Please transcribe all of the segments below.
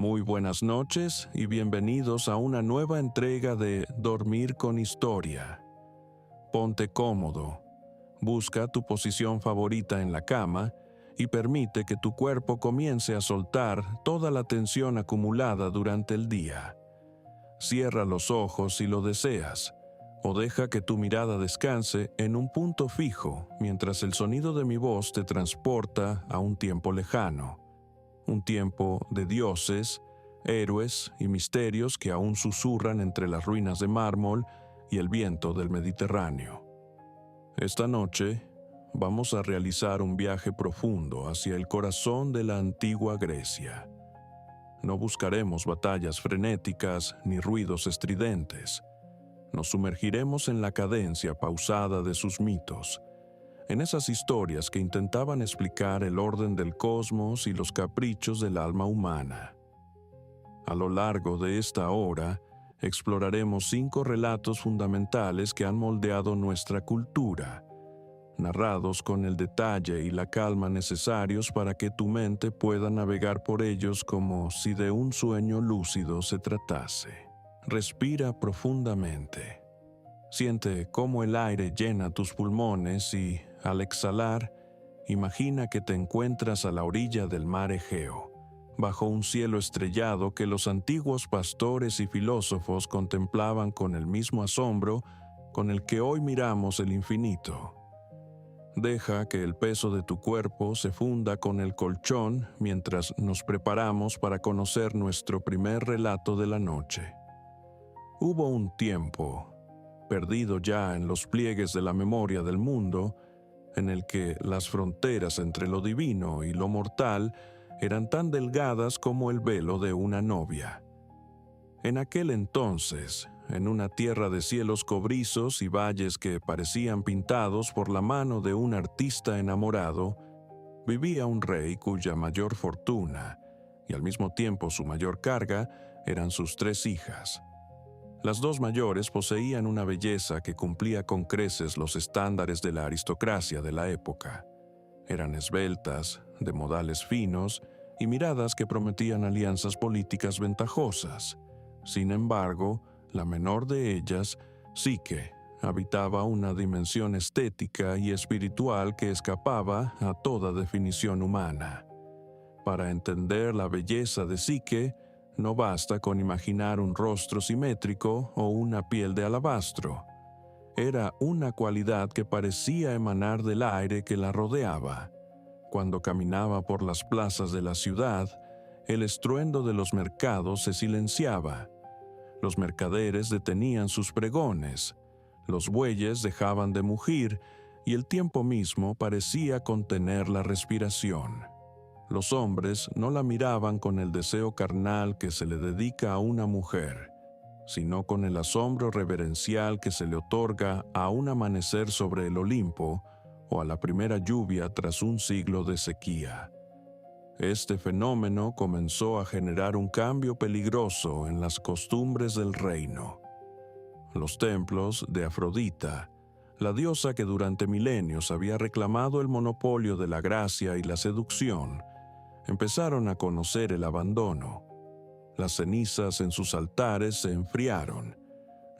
Muy buenas noches y bienvenidos a una nueva entrega de Dormir con Historia. Ponte cómodo, busca tu posición favorita en la cama y permite que tu cuerpo comience a soltar toda la tensión acumulada durante el día. Cierra los ojos si lo deseas, o deja que tu mirada descanse en un punto fijo mientras el sonido de mi voz te transporta a un tiempo lejano. Un tiempo de dioses, héroes y misterios que aún susurran entre las ruinas de mármol y el viento del Mediterráneo. Esta noche vamos a realizar un viaje profundo hacia el corazón de la antigua Grecia. No buscaremos batallas frenéticas ni ruidos estridentes. Nos sumergiremos en la cadencia pausada de sus mitos, en esas historias que intentaban explicar el orden del cosmos y los caprichos del alma humana. A lo largo de esta hora, exploraremos 5 relatos fundamentales que han moldeado nuestra cultura, narrados con el detalle y la calma necesarios para que tu mente pueda navegar por ellos como si de un sueño lúcido se tratase. Respira profundamente. Siente cómo el aire llena tus pulmones y, al exhalar, imagina que te encuentras a la orilla del mar Egeo, bajo un cielo estrellado que los antiguos pastores y filósofos contemplaban con el mismo asombro con el que hoy miramos el infinito. Deja que el peso de tu cuerpo se funda con el colchón mientras nos preparamos para conocer nuestro primer relato de la noche. Hubo un tiempo, perdido ya en los pliegues de la memoria del mundo, en el que las fronteras entre lo divino y lo mortal eran tan delgadas como el velo de una novia. En aquel entonces, en una tierra de cielos cobrizos y valles que parecían pintados por la mano de un artista enamorado, vivía un rey cuya mayor fortuna, y al mismo tiempo su mayor carga, eran sus 3 hijas. Las 2 mayores poseían una belleza que cumplía con creces los estándares de la aristocracia de la época. Eran esbeltas, de modales finos y miradas que prometían alianzas políticas ventajosas. Sin embargo, la menor de ellas, Psique, habitaba una dimensión estética y espiritual que escapaba a toda definición humana. Para entender la belleza de Psique, no basta con imaginar un rostro simétrico o una piel de alabastro. Era una cualidad que parecía emanar del aire que la rodeaba. Cuando caminaba por las plazas de la ciudad, el estruendo de los mercados se silenciaba. Los mercaderes detenían sus pregones, los bueyes dejaban de mugir y el tiempo mismo parecía contener la respiración. Los hombres no la miraban con el deseo carnal que se le dedica a una mujer, sino con el asombro reverencial que se le otorga a un amanecer sobre el Olimpo o a la primera lluvia tras un siglo de sequía. Este fenómeno comenzó a generar un cambio peligroso en las costumbres del reino. Los templos de Afrodita, la diosa que durante milenios había reclamado el monopolio de la gracia y la seducción, empezaron a conocer el abandono. Las cenizas en sus altares se enfriaron.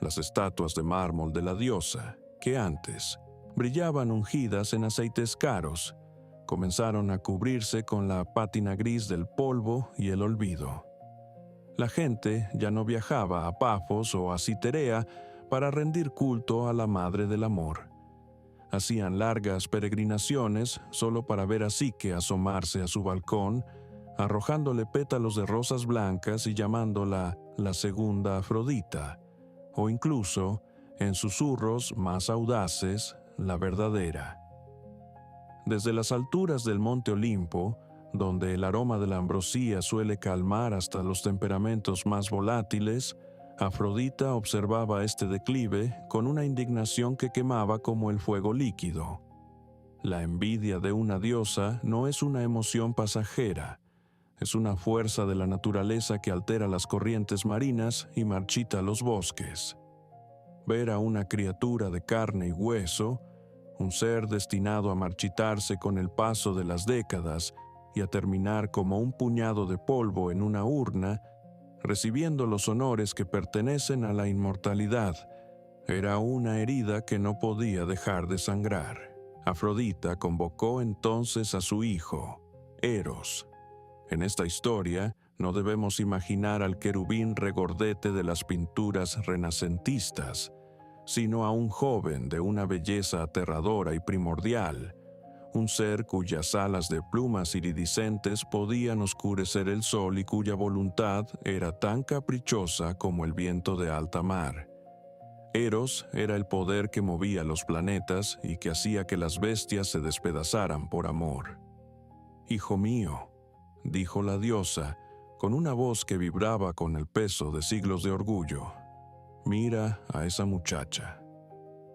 Las estatuas de mármol de la diosa, que antes brillaban ungidas en aceites caros, comenzaron a cubrirse con la pátina gris del polvo y el olvido. La gente ya no viajaba a Pafos o a Citerea para rendir culto a la madre del amor. Hacían largas peregrinaciones solo para ver a Psique asomarse a su balcón, arrojándole pétalos de rosas blancas y llamándola la segunda Afrodita, o incluso, en susurros más audaces, la verdadera. Desde las alturas del monte Olimpo, donde el aroma de la ambrosía suele calmar hasta los temperamentos más volátiles, Afrodita observaba este declive con una indignación que quemaba como el fuego líquido. La envidia de una diosa no es una emoción pasajera, es una fuerza de la naturaleza que altera las corrientes marinas y marchita los bosques. Ver a una criatura de carne y hueso, un ser destinado a marchitarse con el paso de las décadas y a terminar como un puñado de polvo en una urna, recibiendo los honores que pertenecen a la inmortalidad, era una herida que no podía dejar de sangrar. Afrodita convocó entonces a su hijo, Eros. En esta historia, no debemos imaginar al querubín regordete de las pinturas renacentistas, sino a un joven de una belleza aterradora y primordial, un ser cuyas alas de plumas iridiscentes podían oscurecer el sol y cuya voluntad era tan caprichosa como el viento de alta mar. Eros era el poder que movía los planetas y que hacía que las bestias se despedazaran por amor. «Hijo mío», dijo la diosa, con una voz que vibraba con el peso de siglos de orgullo, «mira a esa muchacha.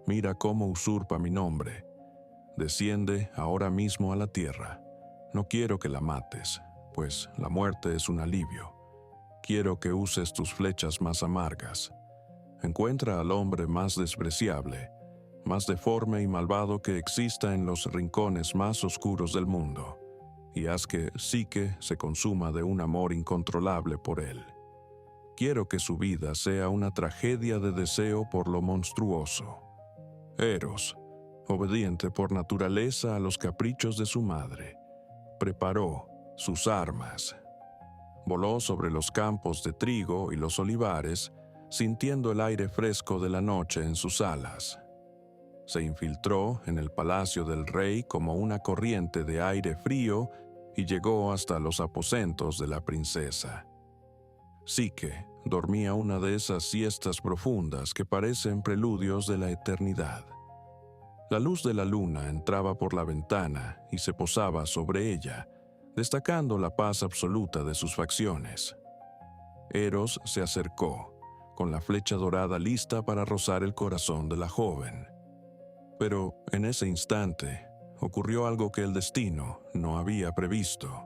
Mira cómo usurpa mi nombre. Desciende ahora mismo a la tierra. No quiero que la mates, pues la muerte es un alivio. Quiero que uses tus flechas más amargas. Encuentra al hombre más despreciable, más deforme y malvado que exista en los rincones más oscuros del mundo, y haz que Psique se consuma de un amor incontrolable por él. Quiero que su vida sea una tragedia de deseo por lo monstruoso». Eros, obediente por naturaleza a los caprichos de su madre, preparó sus armas. Voló sobre los campos de trigo y los olivares, sintiendo el aire fresco de la noche en sus alas. Se infiltró en el palacio del rey como una corriente de aire frío y llegó hasta los aposentos de la princesa. Psique dormía una de esas siestas profundas que parecen preludios de la eternidad. La luz de la luna entraba por la ventana y se posaba sobre ella, destacando la paz absoluta de sus facciones. Eros se acercó, con la flecha dorada lista para rozar el corazón de la joven. Pero en ese instante ocurrió algo que el destino no había previsto.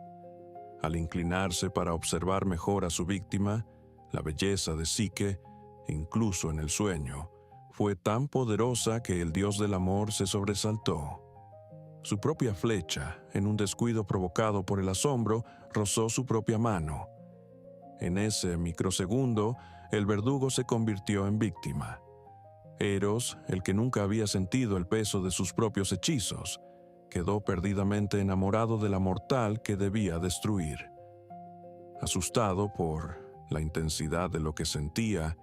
Al inclinarse para observar mejor a su víctima, la belleza de Psique, incluso en el sueño, fue tan poderosa que el dios del amor se sobresaltó. Su propia flecha, en un descuido provocado por el asombro, rozó su propia mano. En ese microsegundo, el verdugo se convirtió en víctima. Eros, el que nunca había sentido el peso de sus propios hechizos, quedó perdidamente enamorado de la mortal que debía destruir. Asustado por la intensidad de lo que sentía,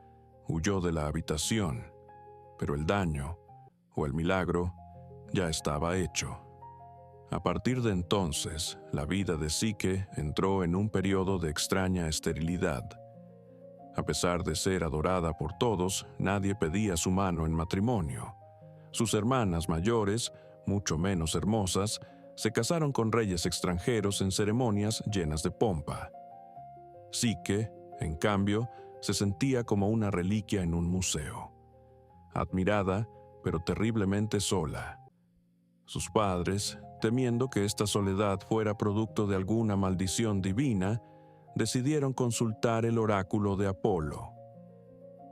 huyó de la habitación, pero el daño, o el milagro, ya estaba hecho. A partir de entonces, la vida de Psique entró en un periodo de extraña esterilidad. A pesar de ser adorada por todos, nadie pedía su mano en matrimonio. Sus hermanas mayores, mucho menos hermosas, se casaron con reyes extranjeros en ceremonias llenas de pompa. Psique, en cambio, se sentía como una reliquia en un museo. Admirada, pero terriblemente sola. Sus padres, temiendo que esta soledad fuera producto de alguna maldición divina, decidieron consultar el oráculo de Apolo.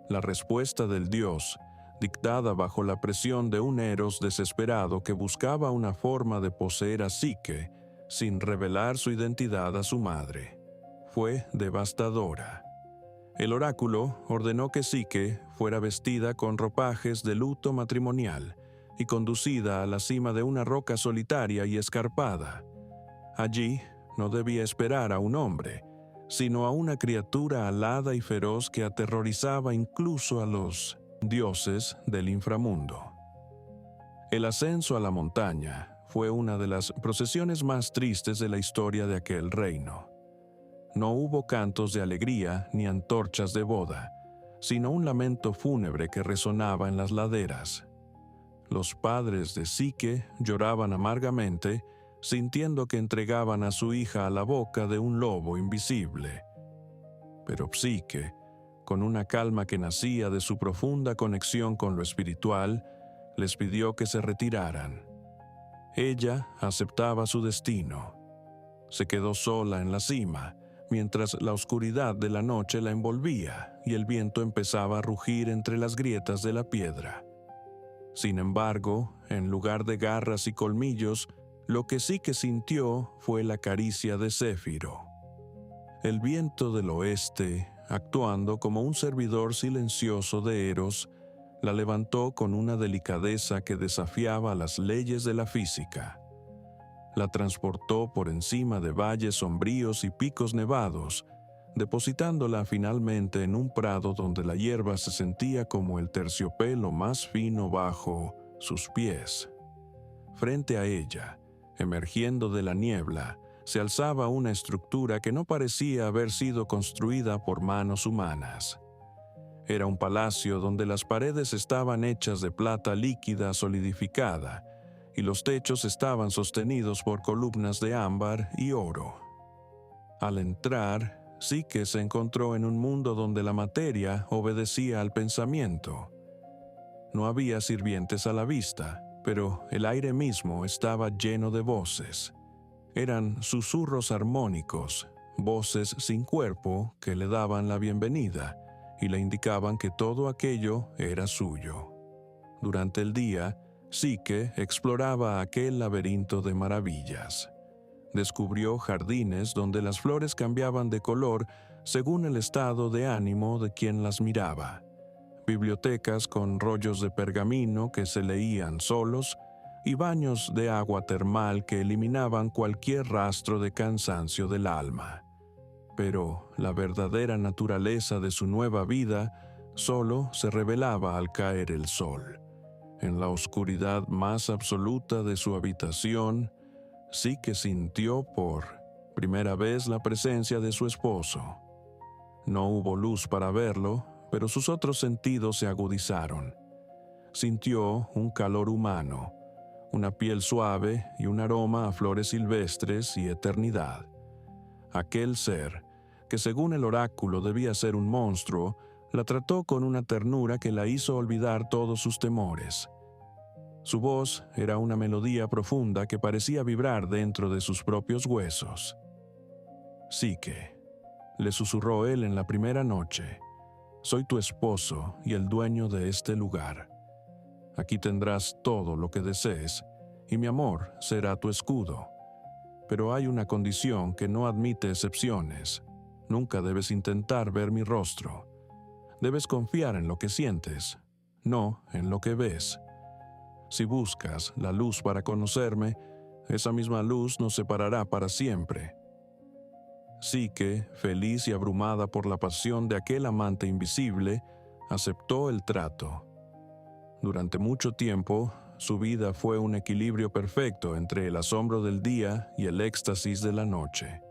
La respuesta del dios, dictada bajo la presión de un Eros desesperado que buscaba una forma de poseer a Psique sin revelar su identidad a su madre, fue devastadora. El oráculo ordenó que Psique fuera vestida con ropajes de luto matrimonial y conducida a la cima de una roca solitaria y escarpada. Allí no debía esperar a un hombre, sino a una criatura alada y feroz que aterrorizaba incluso a los dioses del inframundo. El ascenso a la montaña fue una de las procesiones más tristes de la historia de aquel reino. No hubo cantos de alegría ni antorchas de boda, sino un lamento fúnebre que resonaba en las laderas. Los padres de Psique lloraban amargamente, sintiendo que entregaban a su hija a la boca de un lobo invisible. Pero Psique, con una calma que nacía de su profunda conexión con lo espiritual, les pidió que se retiraran. Ella aceptaba su destino. Se quedó sola en la cima, mientras la oscuridad de la noche la envolvía y el viento empezaba a rugir entre las grietas de la piedra. Sin embargo, en lugar de garras y colmillos, Lo que sí que sintió fue la caricia de Céfiro. El viento del oeste, actuando como un servidor silencioso de Eros, la levantó con una delicadeza que desafiaba las leyes de la física. La transportó por encima de valles sombríos y picos nevados, depositándola finalmente en un prado donde la hierba se sentía como el terciopelo más fino bajo sus pies. Frente a ella, emergiendo de la niebla, se alzaba una estructura que no parecía haber sido construida por manos humanas. Era un palacio donde las paredes estaban hechas de plata líquida solidificada y los techos estaban sostenidos por columnas de ámbar y oro. Al entrar, Psique se encontró en un mundo donde la materia obedecía al pensamiento. No había sirvientes a la vista, pero el aire mismo estaba lleno de voces. Eran susurros armónicos, voces sin cuerpo que le daban la bienvenida y le indicaban que todo aquello era suyo. Durante el día, Psique exploraba aquel laberinto de maravillas. Descubrió jardines donde las flores cambiaban de color según el estado de ánimo de quien las miraba, bibliotecas con rollos de pergamino que se leían solos y baños de agua termal que eliminaban cualquier rastro de cansancio del alma. Pero la verdadera naturaleza de su nueva vida solo se revelaba al caer el sol. En la oscuridad más absoluta de su habitación, Psique sintió por primera vez la presencia de su esposo. No hubo luz para verlo, pero sus otros sentidos se agudizaron. Sintió un calor humano, una piel suave y un aroma a flores silvestres y eternidad. Aquel ser, que según el oráculo debía ser un monstruo, la trató con una ternura que la hizo olvidar todos sus temores. Su voz era una melodía profunda que parecía vibrar dentro de sus propios huesos. «Psique», le susurró él en la primera noche, «soy tu esposo y el dueño de este lugar. Aquí tendrás todo lo que desees, y mi amor será tu escudo. Pero hay una condición que no admite excepciones. Nunca debes intentar ver mi rostro. Debes confiar en lo que sientes, no en lo que ves. Si buscas la luz para conocerme, esa misma luz nos separará para siempre». Psique, feliz y abrumada por la pasión de aquel amante invisible, aceptó el trato. Durante mucho tiempo, su vida fue un equilibrio perfecto entre el asombro del día y el éxtasis de la noche.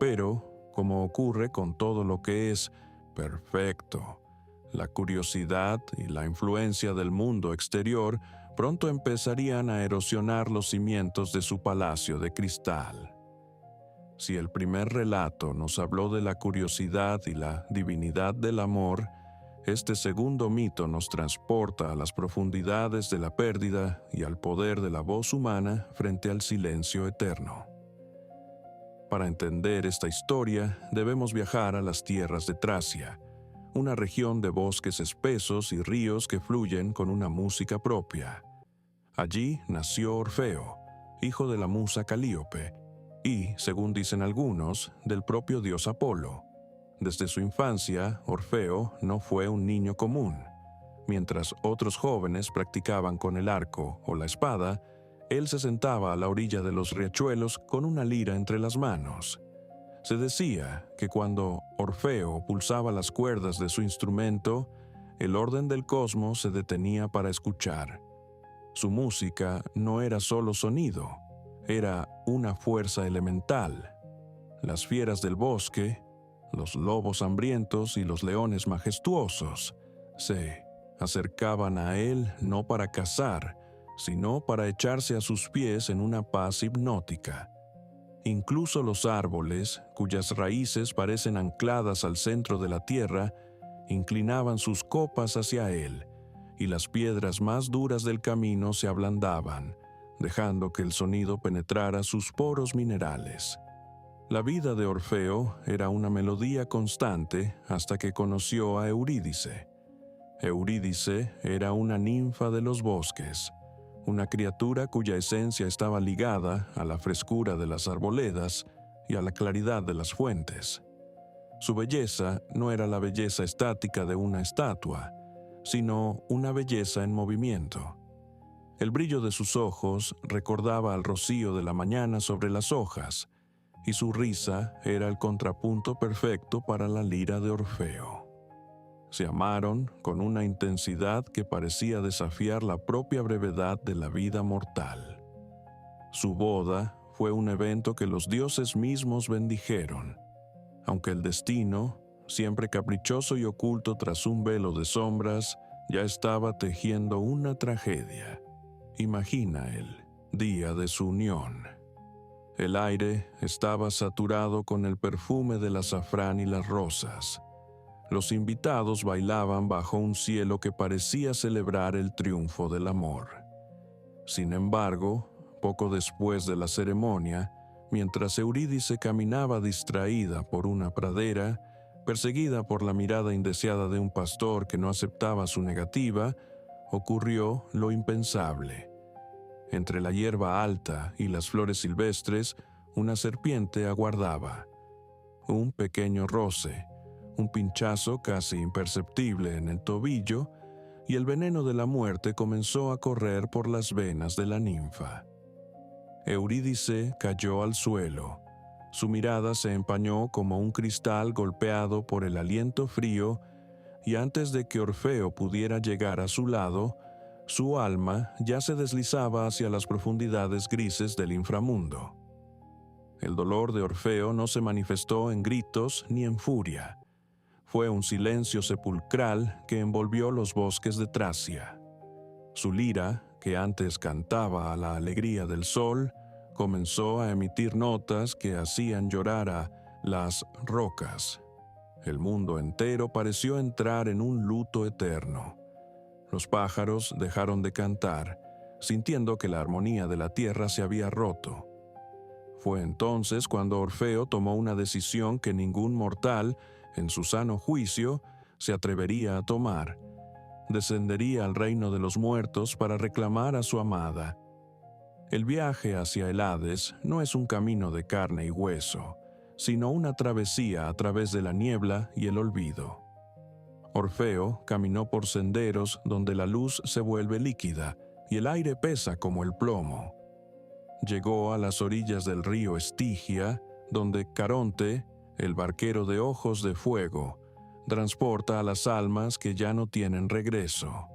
Pero, como ocurre con todo lo que es perfecto, la curiosidad y la influencia del mundo exterior pronto empezarían a erosionar los cimientos de su palacio de cristal. Si el primer relato nos habló de la curiosidad y la divinidad del amor, este segundo mito nos transporta a las profundidades de la pérdida y al poder de la voz humana frente al silencio eterno. Para entender esta historia, debemos viajar a las tierras de Tracia, una región de bosques espesos y ríos que fluyen con una música propia. Allí nació Orfeo, hijo de la musa Calíope, y, según dicen algunos, del propio dios Apolo. Desde su infancia, Orfeo no fue un niño común. Mientras otros jóvenes practicaban con el arco o la espada, él se sentaba a la orilla de los riachuelos con una lira entre las manos. Se decía que cuando Orfeo pulsaba las cuerdas de su instrumento, el orden del cosmos se detenía para escuchar. Su música no era solo sonido, era una fuerza elemental. Las fieras del bosque, los lobos hambrientos y los leones majestuosos se acercaban a él no para cazar, sino para echarse a sus pies en una paz hipnótica. Incluso los árboles, cuyas raíces parecen ancladas al centro de la tierra, inclinaban sus copas hacia él, y las piedras más duras del camino se ablandaban, dejando que el sonido penetrara sus poros minerales. La vida de Orfeo era una melodía constante hasta que conoció a Eurídice. Eurídice era una ninfa de los bosques, una criatura cuya esencia estaba ligada a la frescura de las arboledas y a la claridad de las fuentes. Su belleza no era la belleza estática de una estatua, sino una belleza en movimiento. El brillo de sus ojos recordaba al rocío de la mañana sobre las hojas, y su risa era el contrapunto perfecto para la lira de Orfeo. Se amaron con una intensidad que parecía desafiar la propia brevedad de la vida mortal. Su boda fue un evento que los dioses mismos bendijeron, aunque el destino, siempre caprichoso y oculto tras un velo de sombras, ya estaba tejiendo una tragedia. Imagina el día de su unión. El aire estaba saturado con el perfume del azafrán y las rosas. Los invitados bailaban bajo un cielo que parecía celebrar el triunfo del amor. Sin embargo, poco después de la ceremonia, mientras Eurídice caminaba distraída por una pradera, perseguida por la mirada indeseada de un pastor que no aceptaba su negativa, ocurrió lo impensable. Entre la hierba alta y las flores silvestres, una serpiente aguardaba. Un pequeño roce, un pinchazo casi imperceptible en el tobillo, y el veneno de la muerte comenzó a correr por las venas de la ninfa. Eurídice cayó al suelo. Su mirada se empañó como un cristal golpeado por el aliento frío, y antes de que Orfeo pudiera llegar a su lado, su alma ya se deslizaba hacia las profundidades grises del inframundo. El dolor de Orfeo no se manifestó en gritos ni en furia. Fue un silencio sepulcral que envolvió los bosques de Tracia. Su lira, que antes cantaba a la alegría del sol, comenzó a emitir notas que hacían llorar a las rocas. El mundo entero pareció entrar en un luto eterno. Los pájaros dejaron de cantar, sintiendo que la armonía de la tierra se había roto. Fue entonces cuando Orfeo tomó una decisión que ningún mortal, en su sano juicio, se atrevería a tomar. Descendería al reino de los muertos para reclamar a su amada. El viaje hacia el Hades no es un camino de carne y hueso, sino una travesía a través de la niebla y el olvido. Orfeo caminó por senderos donde la luz se vuelve líquida y el aire pesa como el plomo. Llegó a las orillas del río Estigia, donde Caronte, el barquero de ojos de fuego, transporta a las almas que ya no tienen regreso.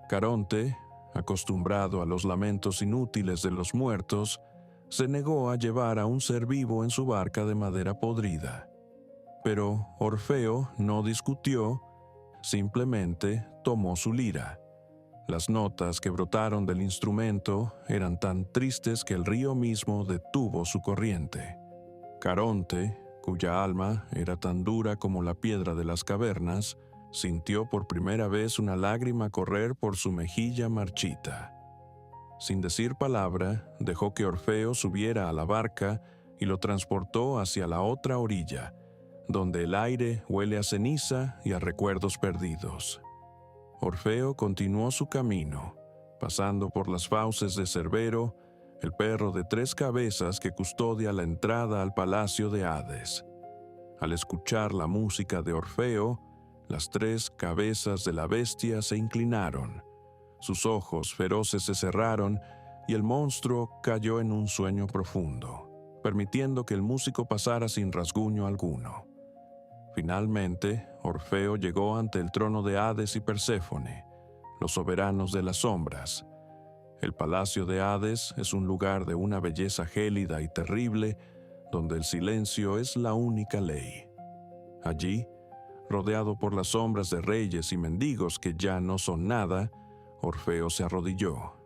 Caronte, acostumbrado a los lamentos inútiles de los muertos, se negó a llevar a un ser vivo en su barca de madera podrida. Pero Orfeo no discutió, simplemente tomó su lira. Las notas que brotaron del instrumento eran tan tristes que el río mismo detuvo su corriente. Caronte, cuya alma era tan dura como la piedra de las cavernas, sintió por primera vez una lágrima correr por su mejilla marchita. Sin decir palabra, dejó que Orfeo subiera a la barca y lo transportó hacia la otra orilla, donde el aire huele a ceniza y a recuerdos perdidos. Orfeo continuó su camino, pasando por las fauces de Cerbero, el perro de 3 cabezas que custodia la entrada al palacio de Hades. Al escuchar la música de Orfeo, las 3 cabezas de la bestia se inclinaron, sus ojos feroces se cerraron y el monstruo cayó en un sueño profundo, permitiendo que el músico pasara sin rasguño alguno. Finalmente, Orfeo llegó ante el trono de Hades y Perséfone, los soberanos de las sombras. El palacio de Hades es un lugar de una belleza gélida y terrible, donde el silencio es la única ley. Allí, rodeado por las sombras de reyes y mendigos que ya no son nada, Orfeo se arrodilló.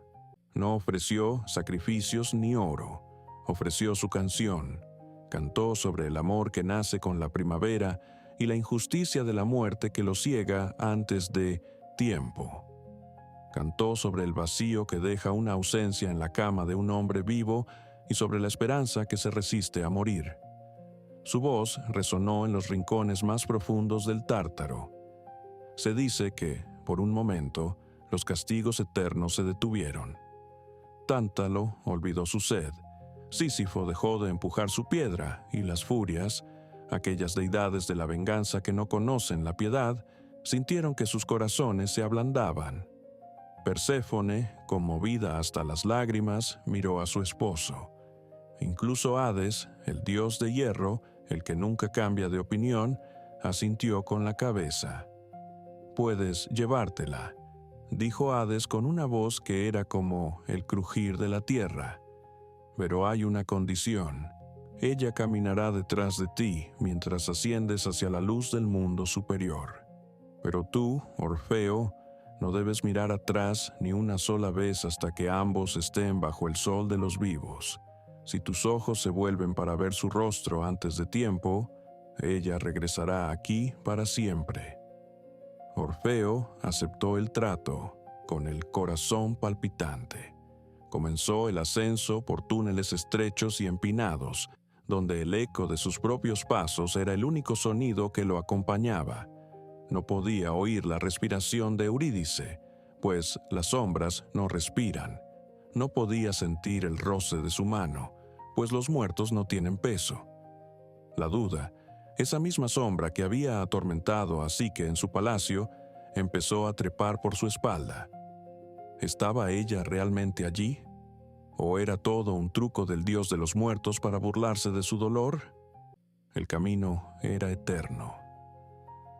No ofreció sacrificios ni oro, ofreció su canción. Cantó sobre el amor que nace con la primavera y la injusticia de la muerte que lo ciega antes de tiempo. Cantó sobre el vacío que deja una ausencia en la cama de un hombre vivo y sobre la esperanza que se resiste a morir. Su voz resonó en los rincones más profundos del Tártaro. Se dice que, por un momento, los castigos eternos se detuvieron. Tántalo olvidó su sed. Sísifo dejó de empujar su piedra, y las furias, aquellas deidades de la venganza que no conocen la piedad, sintieron que sus corazones se ablandaban. Perséfone, conmovida hasta las lágrimas, miró a su esposo. Incluso Hades, el dios de hierro, el que nunca cambia de opinión, asintió con la cabeza. «Puedes llevártela», dijo Hades con una voz que era como el crujir de la tierra. «Pero hay una condición. Ella caminará detrás de ti mientras asciendes hacia la luz del mundo superior. Pero tú, Orfeo, no debes mirar atrás ni una sola vez hasta que ambos estén bajo el sol de los vivos. Si tus ojos se vuelven para ver su rostro antes de tiempo, ella regresará aquí para siempre». Orfeo aceptó el trato, con el corazón palpitante. Comenzó el ascenso por túneles estrechos y empinados, donde el eco de sus propios pasos era el único sonido que lo acompañaba. No podía oír la respiración de Eurídice, pues las sombras no respiran. No podía sentir el roce de su mano, pues los muertos no tienen peso. La duda, esa misma sombra que había atormentado a Psique en su palacio, empezó a trepar por su espalda. ¿Estaba ella realmente allí? ¿O era todo un truco del dios de los muertos para burlarse de su dolor? El camino era eterno.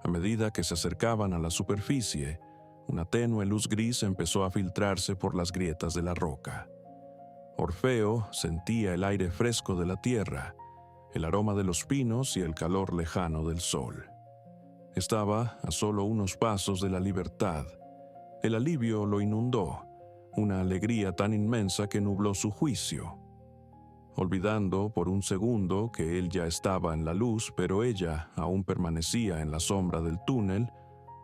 A medida que se acercaban a la superficie, una tenue luz gris empezó a filtrarse por las grietas de la roca. Orfeo sentía el aire fresco de la tierra, el aroma de los pinos y el calor lejano del sol. Estaba a solo unos pasos de la libertad. El alivio lo inundó, una alegría tan inmensa que nubló su juicio. Olvidando por un segundo que él ya estaba en la luz, pero ella aún permanecía en la sombra del túnel,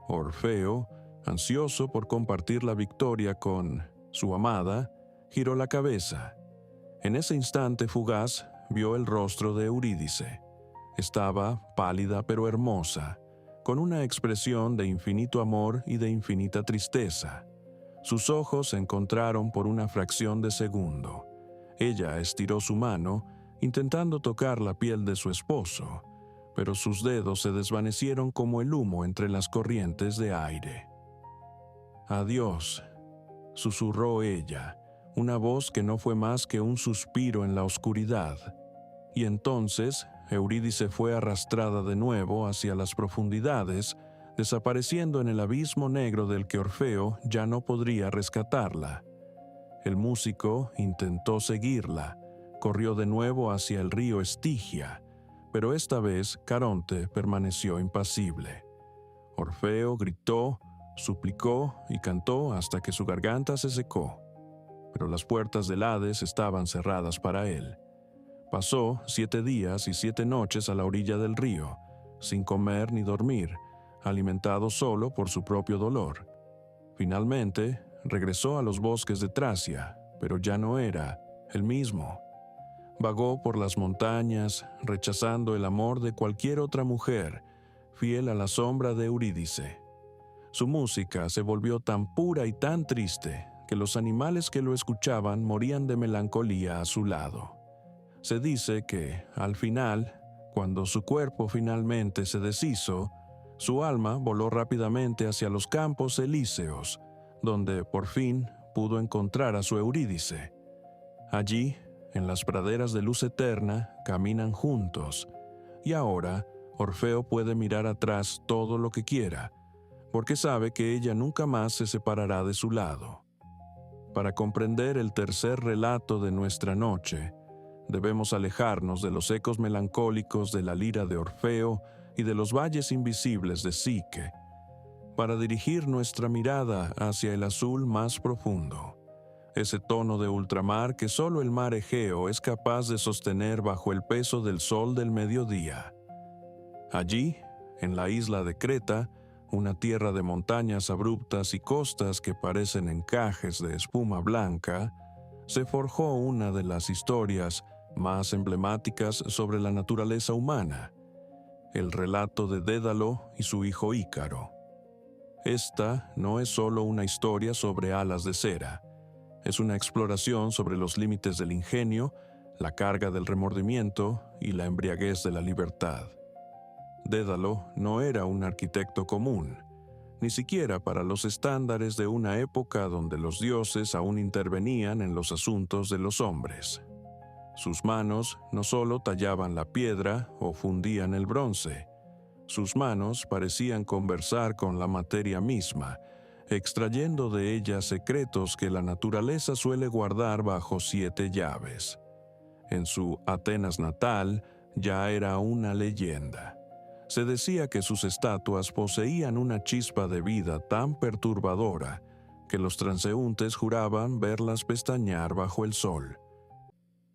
Orfeo, ansioso por compartir la victoria con su amada, giró la cabeza. En ese instante fugaz vio el rostro de Eurídice. Estaba pálida pero hermosa, con una expresión de infinito amor y de infinita tristeza. Sus ojos se encontraron por una fracción de segundo. Ella estiró su mano, intentando tocar la piel de su esposo, pero sus dedos se desvanecieron como el humo entre las corrientes de aire. «Adiós», susurró ella, una voz que no fue más que un suspiro en la oscuridad. Y entonces Eurídice fue arrastrada de nuevo hacia las profundidades, desapareciendo en el abismo negro del que Orfeo ya no podría rescatarla. El músico intentó seguirla, corrió de nuevo hacia el río Estigia, pero esta vez Caronte permaneció impasible. Orfeo gritó, suplicó y cantó hasta que su garganta se secó, pero las puertas del Hades estaban cerradas para él. Pasó 7 días y 7 noches a la orilla del río, sin comer ni dormir, alimentado solo por su propio dolor. Finalmente, regresó a los bosques de Tracia, pero ya no era el mismo. Vagó por las montañas, rechazando el amor de cualquier otra mujer, fiel a la sombra de Eurídice. Su música se volvió tan pura y tan triste que los animales que lo escuchaban morían de melancolía a su lado. Se dice que, al final, cuando su cuerpo finalmente se deshizo, su alma voló rápidamente hacia los campos elíseos, donde por fin pudo encontrar a su Eurídice. Allí, en las praderas de luz eterna, caminan juntos, y ahora Orfeo puede mirar atrás todo lo que quiera, porque sabe que ella nunca más se separará de su lado. Para comprender el tercer relato de nuestra noche, debemos alejarnos de los ecos melancólicos de la lira de Orfeo y de los valles invisibles de Psique, para dirigir nuestra mirada hacia el azul más profundo, ese tono de ultramar que solo el mar Egeo es capaz de sostener bajo el peso del sol del mediodía. Allí, en la isla de Creta, una tierra de montañas abruptas y costas que parecen encajes de espuma blanca, se forjó una de las historias más emblemáticas sobre la naturaleza humana, el relato de Dédalo y su hijo Ícaro. Esta no es solo una historia sobre alas de cera, Es una exploración sobre los límites del ingenio, la carga del remordimiento y la embriaguez de la libertad. Dédalo no era un arquitecto común, ni siquiera para los estándares de una época donde los dioses aún intervenían en los asuntos de los hombres. Sus manos no solo tallaban la piedra o fundían el bronce, sus manos parecían conversar con la materia misma, extrayendo de ella secretos que la naturaleza suele guardar bajo 7 llaves. En su Atenas natal ya era una leyenda. Se decía que sus estatuas poseían una chispa de vida tan perturbadora que los transeúntes juraban verlas pestañear bajo el sol.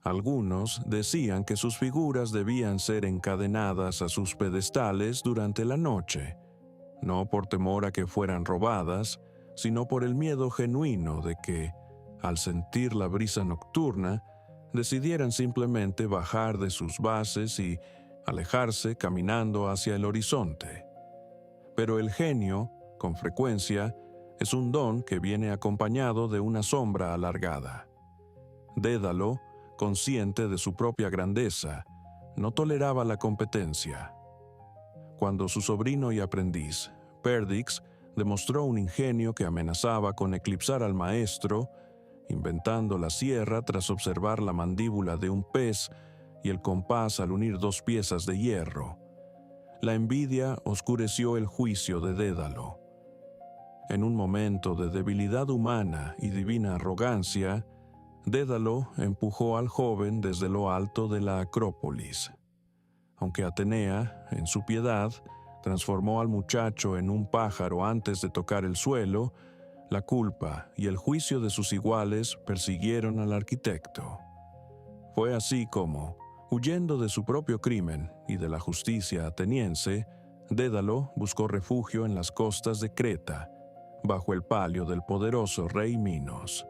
Algunos decían que sus figuras debían ser encadenadas a sus pedestales durante la noche, no por temor a que fueran robadas, sino por el miedo genuino de que, al sentir la brisa nocturna, decidieran simplemente bajar de sus bases y alejarse caminando hacia el horizonte. Pero el genio, con frecuencia, es un don que viene acompañado de una sombra alargada. Dédalo, consciente de su propia grandeza, no toleraba la competencia. Cuando su sobrino y aprendiz, Perdix, demostró un ingenio que amenazaba con eclipsar al maestro, inventando la sierra tras observar la mandíbula de un pez y el compás al unir 2 piezas de hierro, la envidia oscureció el juicio de Dédalo. En un momento de debilidad humana y divina arrogancia, Dédalo empujó al joven desde lo alto de la Acrópolis. Aunque Atenea, en su piedad, transformó al muchacho en un pájaro antes de tocar el suelo, la culpa y el juicio de sus iguales persiguieron al arquitecto. Fue así como, huyendo de su propio crimen y de la justicia ateniense, Dédalo buscó refugio en las costas de Creta, bajo el palio del poderoso rey Minos.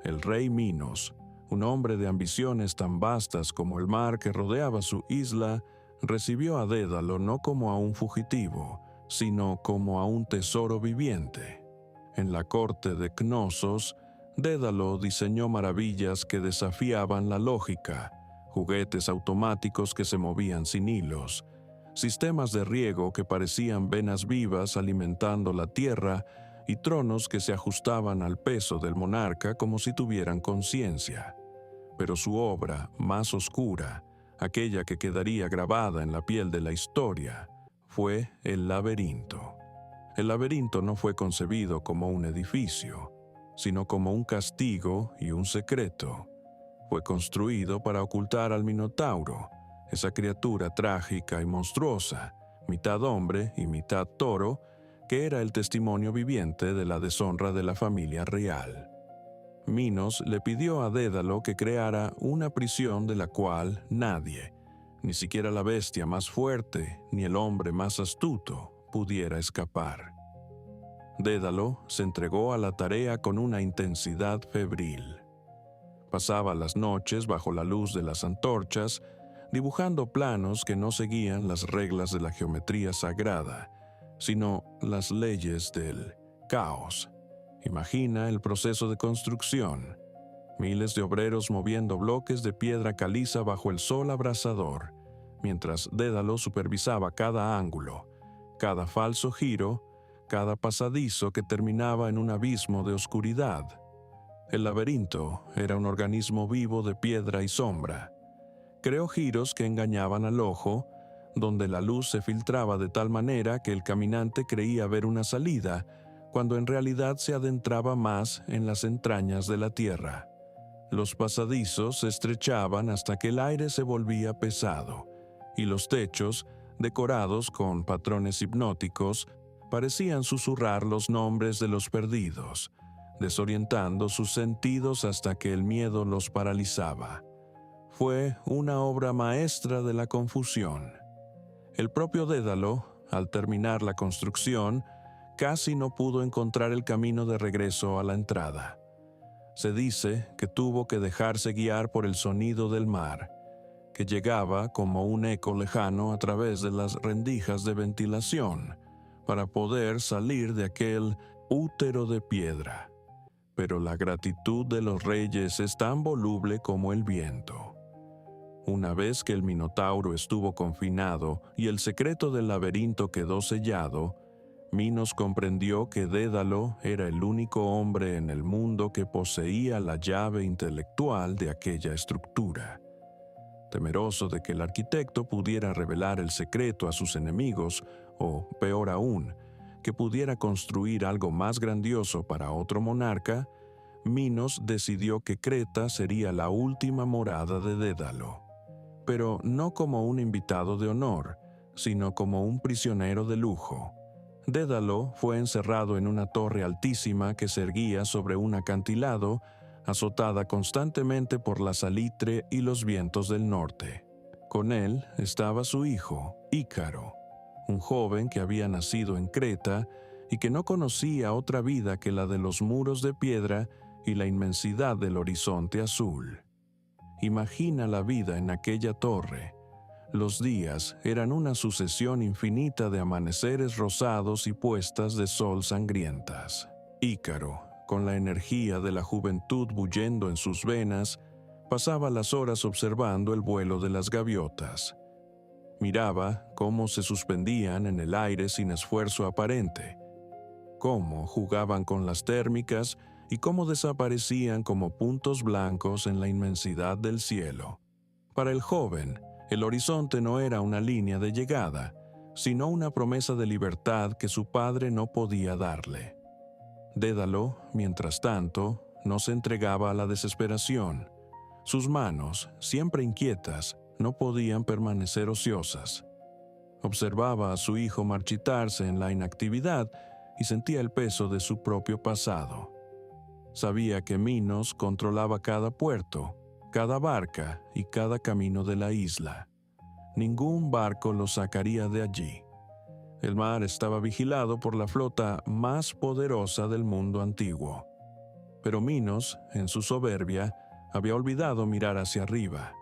El rey Minos, un hombre de ambiciones tan vastas como el mar que rodeaba su isla, recibió a Dédalo no como a un fugitivo, sino como a un tesoro viviente. En la corte de Cnosos, Dédalo diseñó maravillas que desafiaban la lógica, juguetes automáticos que se movían sin hilos, sistemas de riego que parecían venas vivas alimentando la tierra y tronos que se ajustaban al peso del monarca como si tuvieran conciencia. Pero su obra más oscura, aquella que quedaría grabada en la piel de la historia, fue el laberinto. El laberinto no fue concebido como un edificio, sino como un castigo y un secreto. Fue construido para ocultar al Minotauro, esa criatura trágica y monstruosa, mitad hombre y mitad toro, que era el testimonio viviente de la deshonra de la familia real. Minos le pidió a Dédalo que creara una prisión de la cual nadie, ni siquiera la bestia más fuerte ni el hombre más astuto, pudiera escapar. Dédalo se entregó a la tarea con una intensidad febril. Pasaba las noches bajo la luz de las antorchas, dibujando planos que no seguían las reglas de la geometría sagrada, sino las leyes del caos. Imagina el proceso de construcción. Miles de obreros moviendo bloques de piedra caliza bajo el sol abrasador, mientras Dédalo supervisaba cada ángulo, cada falso giro, cada pasadizo que terminaba en un abismo de oscuridad. El laberinto era un organismo vivo de piedra y sombra. Creó giros que engañaban al ojo, donde la luz se filtraba de tal manera que el caminante creía ver una salida, cuando en realidad se adentraba más en las entrañas de la tierra. Los pasadizos se estrechaban hasta que el aire se volvía pesado, y los techos, decorados con patrones hipnóticos, parecían susurrar los nombres de los perdidos, desorientando sus sentidos hasta que el miedo los paralizaba. Fue una obra maestra de la confusión. El propio Dédalo, al terminar la construcción, casi no pudo encontrar el camino de regreso a la entrada. Se dice que tuvo que dejarse guiar por el sonido del mar, que llegaba como un eco lejano a través de las rendijas de ventilación, para poder salir de aquel útero de piedra. pero la gratitud de los reyes es tan voluble como el viento. Una vez que el Minotauro estuvo confinado y el secreto del laberinto quedó sellado, Minos comprendió que Dédalo era el único hombre en el mundo que poseía la llave intelectual de aquella estructura. Temeroso de que el arquitecto pudiera revelar el secreto a sus enemigos, o, peor aún, que pudiera construir algo más grandioso para otro monarca, Minos decidió que Creta sería la última morada de Dédalo, pero no como un invitado de honor, sino como un prisionero de lujo. Dédalo fue encerrado en una torre altísima que se erguía sobre un acantilado, azotada constantemente por la salitre y los vientos del norte. Con él estaba su hijo, Ícaro, un joven que había nacido en Creta y que no conocía otra vida que la de los muros de piedra y la inmensidad del horizonte azul. Imagina la vida en aquella torre. Los días eran una sucesión infinita de amaneceres rosados y puestas de sol sangrientas. Ícaro, con la energía de la juventud bullendo en sus venas, pasaba las horas observando el vuelo de las gaviotas. Miraba cómo se suspendían en el aire sin esfuerzo aparente, cómo jugaban con las térmicas y cómo desaparecían como puntos blancos en la inmensidad del cielo. Para el joven, el horizonte no era una línea de llegada, sino una promesa de libertad que su padre no podía darle. Dédalo, mientras tanto, no se entregaba a la desesperación. Sus manos, siempre inquietas, no podían permanecer ociosas. Observaba a su hijo marchitarse en la inactividad y sentía el peso de su propio pasado. Sabía que Minos controlaba cada puerto, cada barca y cada camino de la isla. Ningún barco lo sacaría de allí. El mar estaba vigilado por la flota más poderosa del mundo antiguo. Pero Minos, en su soberbia, había olvidado mirar hacia arriba.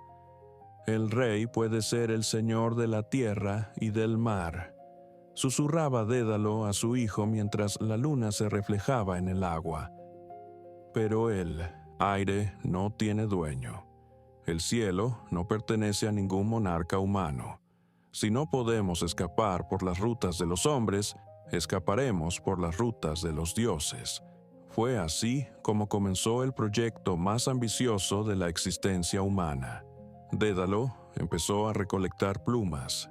El rey puede ser el señor de la tierra y del mar, susurraba Dédalo a su hijo mientras la luna se reflejaba en el agua. Pero el aire no tiene dueño. El cielo no pertenece a ningún monarca humano. Si no podemos escapar por las rutas de los hombres, escaparemos por las rutas de los dioses. Fue así como comenzó el proyecto más ambicioso de la existencia humana. Dédalo empezó a recolectar plumas.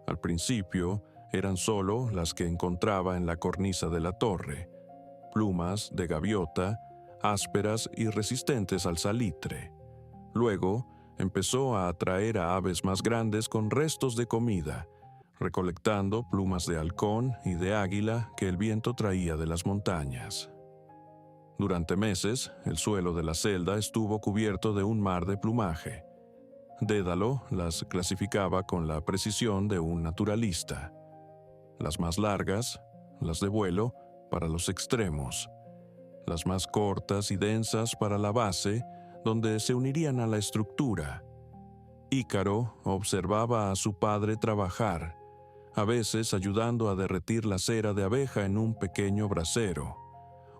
Al principio eran solo las que encontraba en la cornisa de la torre, plumas de gaviota, ásperas y resistentes al salitre. Luego empezó a atraer a aves más grandes con restos de comida, recolectando plumas de halcón y de águila que el viento traía de las montañas. Durante meses, el suelo de la celda estuvo cubierto de un mar de plumaje. Dédalo las clasificaba con la precisión de un naturalista. Las más largas, las de vuelo, para los extremos. Las más cortas y densas para la base, donde se unirían a la estructura. Ícaro observaba a su padre trabajar, a veces ayudando a derretir la cera de abeja en un pequeño brasero,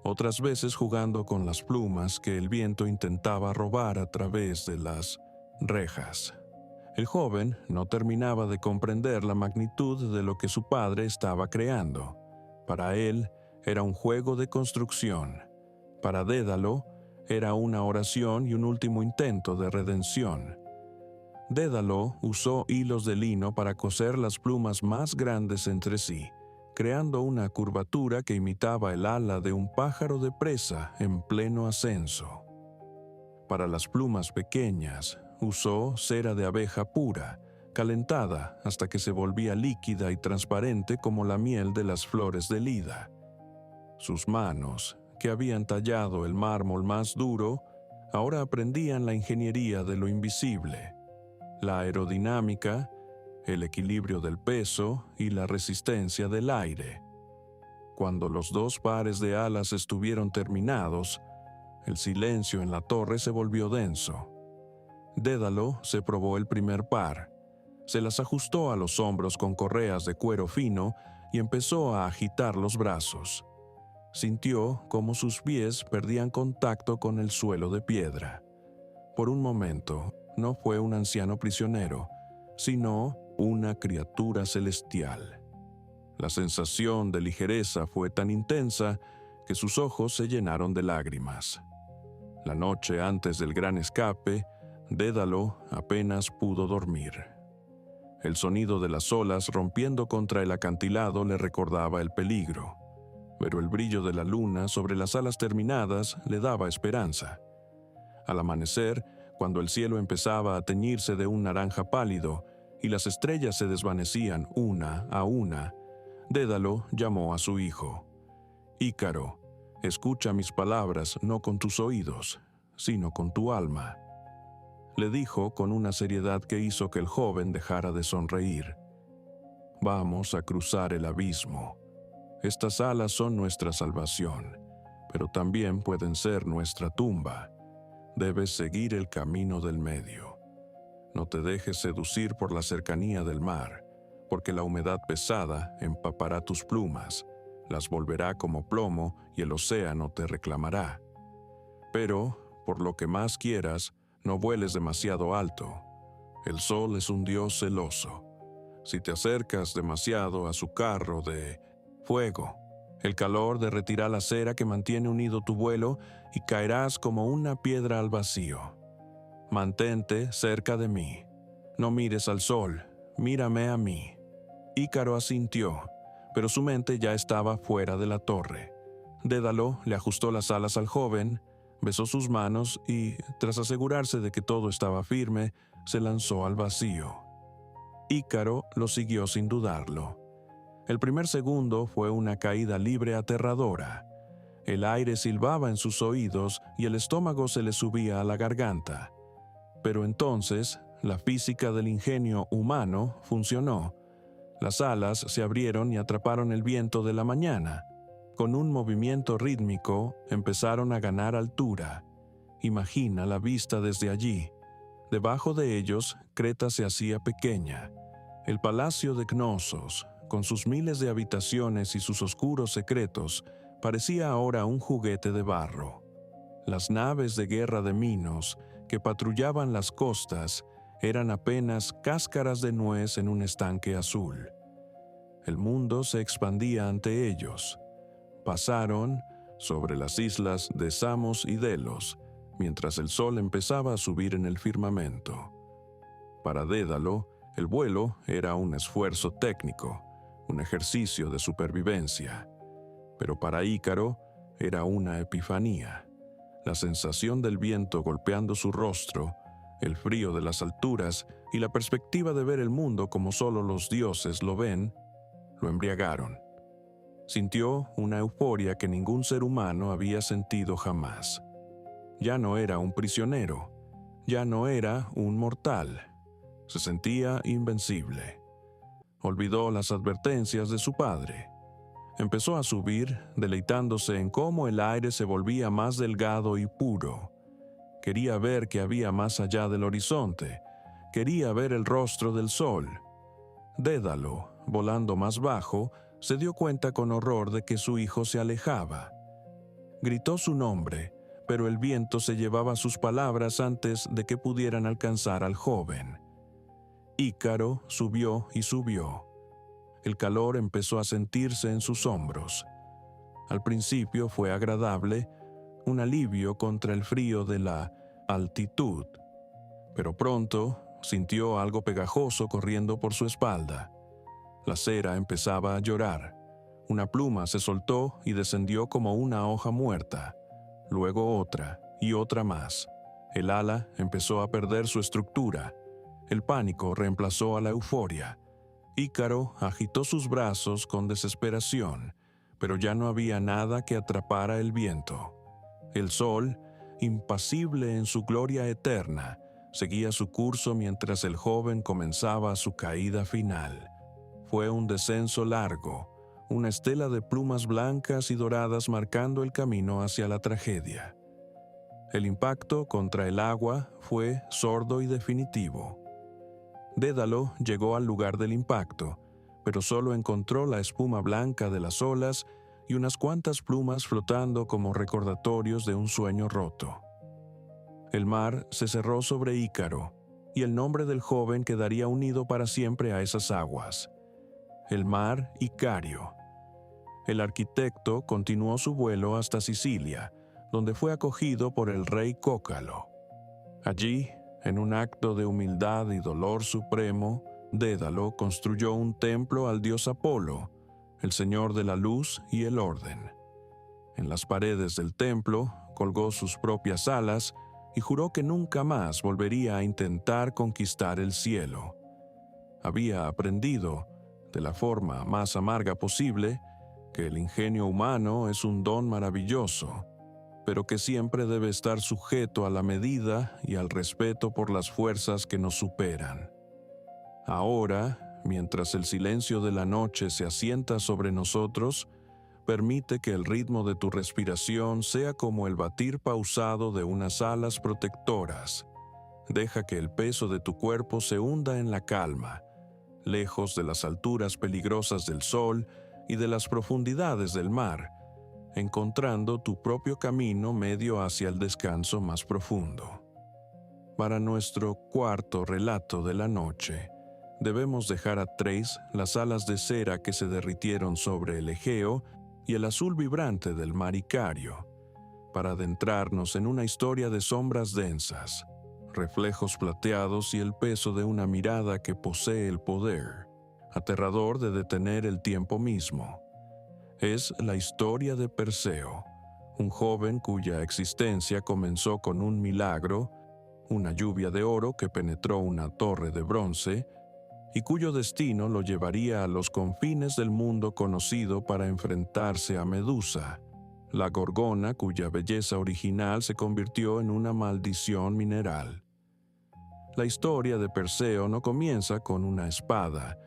otras veces jugando con las plumas que el viento intentaba robar a través de las rejas. El joven no terminaba de comprender la magnitud de lo que su padre estaba creando. Para él era un juego de construcción. Para Dédalo era una oración y un último intento de redención. Dédalo usó hilos de lino para coser las plumas más grandes entre sí, creando una curvatura que imitaba el ala de un pájaro de presa en pleno ascenso. Para las plumas pequeñas, usó cera de abeja pura, calentada hasta que se volvía líquida y transparente como la miel de las flores de lida. Sus manos, que habían tallado el mármol más duro, ahora aprendían la ingeniería de lo invisible, la aerodinámica, el equilibrio del peso y la resistencia del aire. Cuando los 2 pares de alas estuvieron terminados, el silencio en la torre se volvió denso. Dédalo se probó el primer par, se las ajustó a los hombros con correas de cuero fino y empezó a agitar los brazos. Sintió cómo sus pies perdían contacto con el suelo de piedra. Por un momento, no fue un anciano prisionero, sino una criatura celestial. La sensación de ligereza fue tan intensa que sus ojos se llenaron de lágrimas. La noche antes del gran escape, Dédalo apenas pudo dormir. El sonido de las olas rompiendo contra el acantilado le recordaba el peligro, pero el brillo de la luna sobre las alas terminadas le daba esperanza. Al amanecer, cuando el cielo empezaba a teñirse de un naranja pálido y las estrellas se desvanecían una a una, Dédalo llamó a su hijo. «Ícaro, escucha mis palabras no con tus oídos, sino con tu alma», le dijo con una seriedad que hizo que el joven dejara de sonreír. «Vamos a cruzar el abismo. Estas alas son nuestra salvación, pero también pueden ser nuestra tumba. Debes seguir el camino del medio. No te dejes seducir por la cercanía del mar, porque la humedad pesada empapará tus plumas, las volverá como plomo y el océano te reclamará. Pero, por lo que más quieras, no vueles demasiado alto. El sol es un dios celoso. Si te acercas demasiado a su carro de fuego, el calor derretirá la cera que mantiene unido tu vuelo y caerás como una piedra al vacío. Mantente cerca de mí. No mires al sol, mírame a mí». Ícaro asintió, pero su mente ya estaba fuera de la torre. Dédalo le ajustó las alas al joven, besó sus manos y, tras asegurarse de que todo estaba firme, se lanzó al vacío. Ícaro lo siguió sin dudarlo. El primer segundo fue una caída libre aterradora. El aire silbaba en sus oídos y el estómago se le subía a la garganta. Pero entonces, la física del ingenio humano funcionó. Las alas se abrieron y atraparon el viento de la mañana. Con un movimiento rítmico, empezaron a ganar altura. Imagina la vista desde allí. Debajo de ellos, Creta se hacía pequeña. El palacio de Cnosos, con sus miles de habitaciones y sus oscuros secretos, parecía ahora un juguete de barro. Las naves de guerra de Minos, que patrullaban las costas, eran apenas cáscaras de nuez en un estanque azul. El mundo se expandía ante ellos. Pasaron sobre las islas de Samos y Delos, mientras el sol empezaba a subir en el firmamento. Para Dédalo, el vuelo era un esfuerzo técnico, un ejercicio de supervivencia. Pero para Ícaro era una epifanía. La sensación del viento golpeando su rostro, el frío de las alturas y la perspectiva de ver el mundo como solo los dioses lo ven, lo embriagaron. Sintió una euforia que ningún ser humano había sentido jamás. Ya no era un prisionero, ya no era un mortal. Se sentía invencible. Olvidó las advertencias de su padre. Empezó a subir, deleitándose en cómo el aire se volvía más delgado y puro. Quería ver qué había más allá del horizonte. Quería ver el rostro del sol. Dédalo, volando más bajo, se dio cuenta con horror de que su hijo se alejaba. Gritó su nombre, pero el viento se llevaba sus palabras antes de que pudieran alcanzar al joven. Ícaro subió y subió. El calor empezó a sentirse en sus hombros. Al principio fue agradable, un alivio contra el frío de la altitud. Pero pronto sintió algo pegajoso corriendo por su espalda. La cera empezaba a llorar. Una pluma se soltó y descendió como una hoja muerta. Luego otra y otra más. El ala empezó a perder su estructura. El pánico reemplazó a la euforia. Ícaro agitó sus brazos con desesperación, pero ya no había nada que atrapara el viento. El sol, impasible en su gloria eterna, seguía su curso mientras el joven comenzaba su caída final. Fue un descenso largo, una estela de plumas blancas y doradas marcando el camino hacia la tragedia. El impacto contra el agua fue sordo y definitivo. Dédalo llegó al lugar del impacto, pero solo encontró la espuma blanca de las olas y unas cuantas plumas flotando como recordatorios de un sueño roto. El mar se cerró sobre Ícaro, y el nombre del joven quedaría unido para siempre a esas aguas. El mar Icario. El arquitecto continuó su vuelo hasta Sicilia, donde fue acogido por el rey Cócalo. Allí, en un acto de humildad y dolor supremo, Dédalo construyó un templo al dios Apolo, el señor de la luz y el orden. En las paredes del templo colgó sus propias alas y juró que nunca más volvería a intentar conquistar el cielo. Había aprendido, de la forma más amarga posible, que el ingenio humano es un don maravilloso, pero que siempre debe estar sujeto a la medida y al respeto por las fuerzas que nos superan. Ahora, mientras el silencio de la noche se asienta sobre nosotros, permite que el ritmo de tu respiración sea como el batir pausado de unas alas protectoras. Deja que el peso de tu cuerpo se hunda en la calma, lejos de las alturas peligrosas del sol y de las profundidades del mar, encontrando tu propio camino medio hacia el descanso más profundo. Para nuestro cuarto relato de la noche, debemos dejar atrás las alas de cera que se derritieron sobre el Egeo y el azul vibrante del mar Icario, para adentrarnos en una historia de sombras densas, reflejos plateados y el peso de una mirada que posee el poder, aterrador de detener el tiempo mismo. Es la historia de Perseo, un joven cuya existencia comenzó con un milagro, una lluvia de oro que penetró una torre de bronce, y cuyo destino lo llevaría a los confines del mundo conocido para enfrentarse a Medusa, la gorgona cuya belleza original se convirtió en una maldición mineral. La historia de Perseo no comienza con una espada,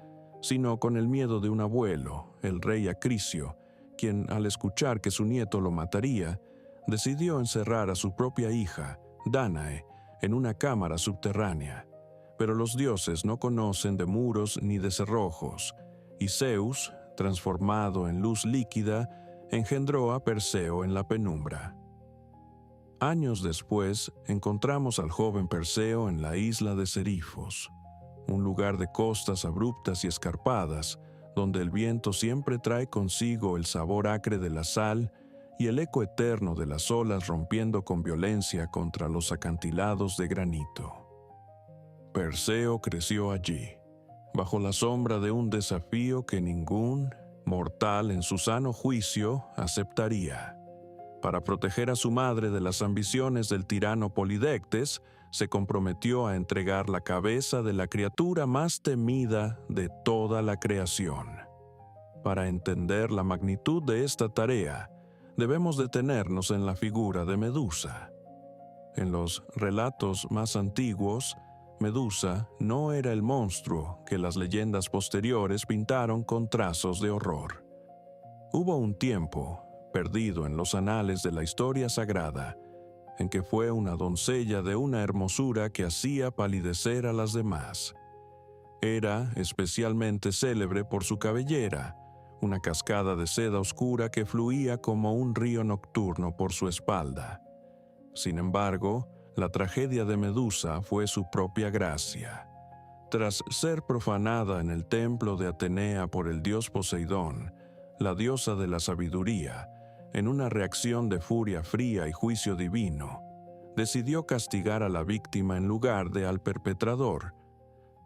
sino con el miedo de un abuelo, el rey Acrisio, quien, al escuchar que su nieto lo mataría, decidió encerrar a su propia hija, Dánae, en una cámara subterránea. Pero los dioses no conocen de muros ni de cerrojos, y Zeus, transformado en luz líquida, engendró a Perseo en la penumbra. Años después, encontramos al joven Perseo en la isla de Serifos, un lugar de costas abruptas y escarpadas, donde el viento siempre trae consigo el sabor acre de la sal y el eco eterno de las olas rompiendo con violencia contra los acantilados de granito. Perseo creció allí, bajo la sombra de un desafío que ningún mortal en su sano juicio aceptaría. Para proteger a su madre de las ambiciones del tirano Polidectes, se comprometió a entregar la cabeza de la criatura más temida de toda la creación. Para entender la magnitud de esta tarea, debemos detenernos en la figura de Medusa. En los relatos más antiguos, Medusa no era el monstruo que las leyendas posteriores pintaron con trazos de horror. Hubo un tiempo, perdido en los anales de la historia sagrada, en que fue una doncella de una hermosura que hacía palidecer a las demás. Era especialmente célebre por su cabellera, una cascada de seda oscura que fluía como un río nocturno por su espalda. Sin embargo, la tragedia de Medusa fue su propia gracia. Tras ser profanada en el templo de Atenea por el dios Poseidón, la diosa de la sabiduría, en una reacción de furia fría y juicio divino, decidió castigar a la víctima en lugar de al perpetrador.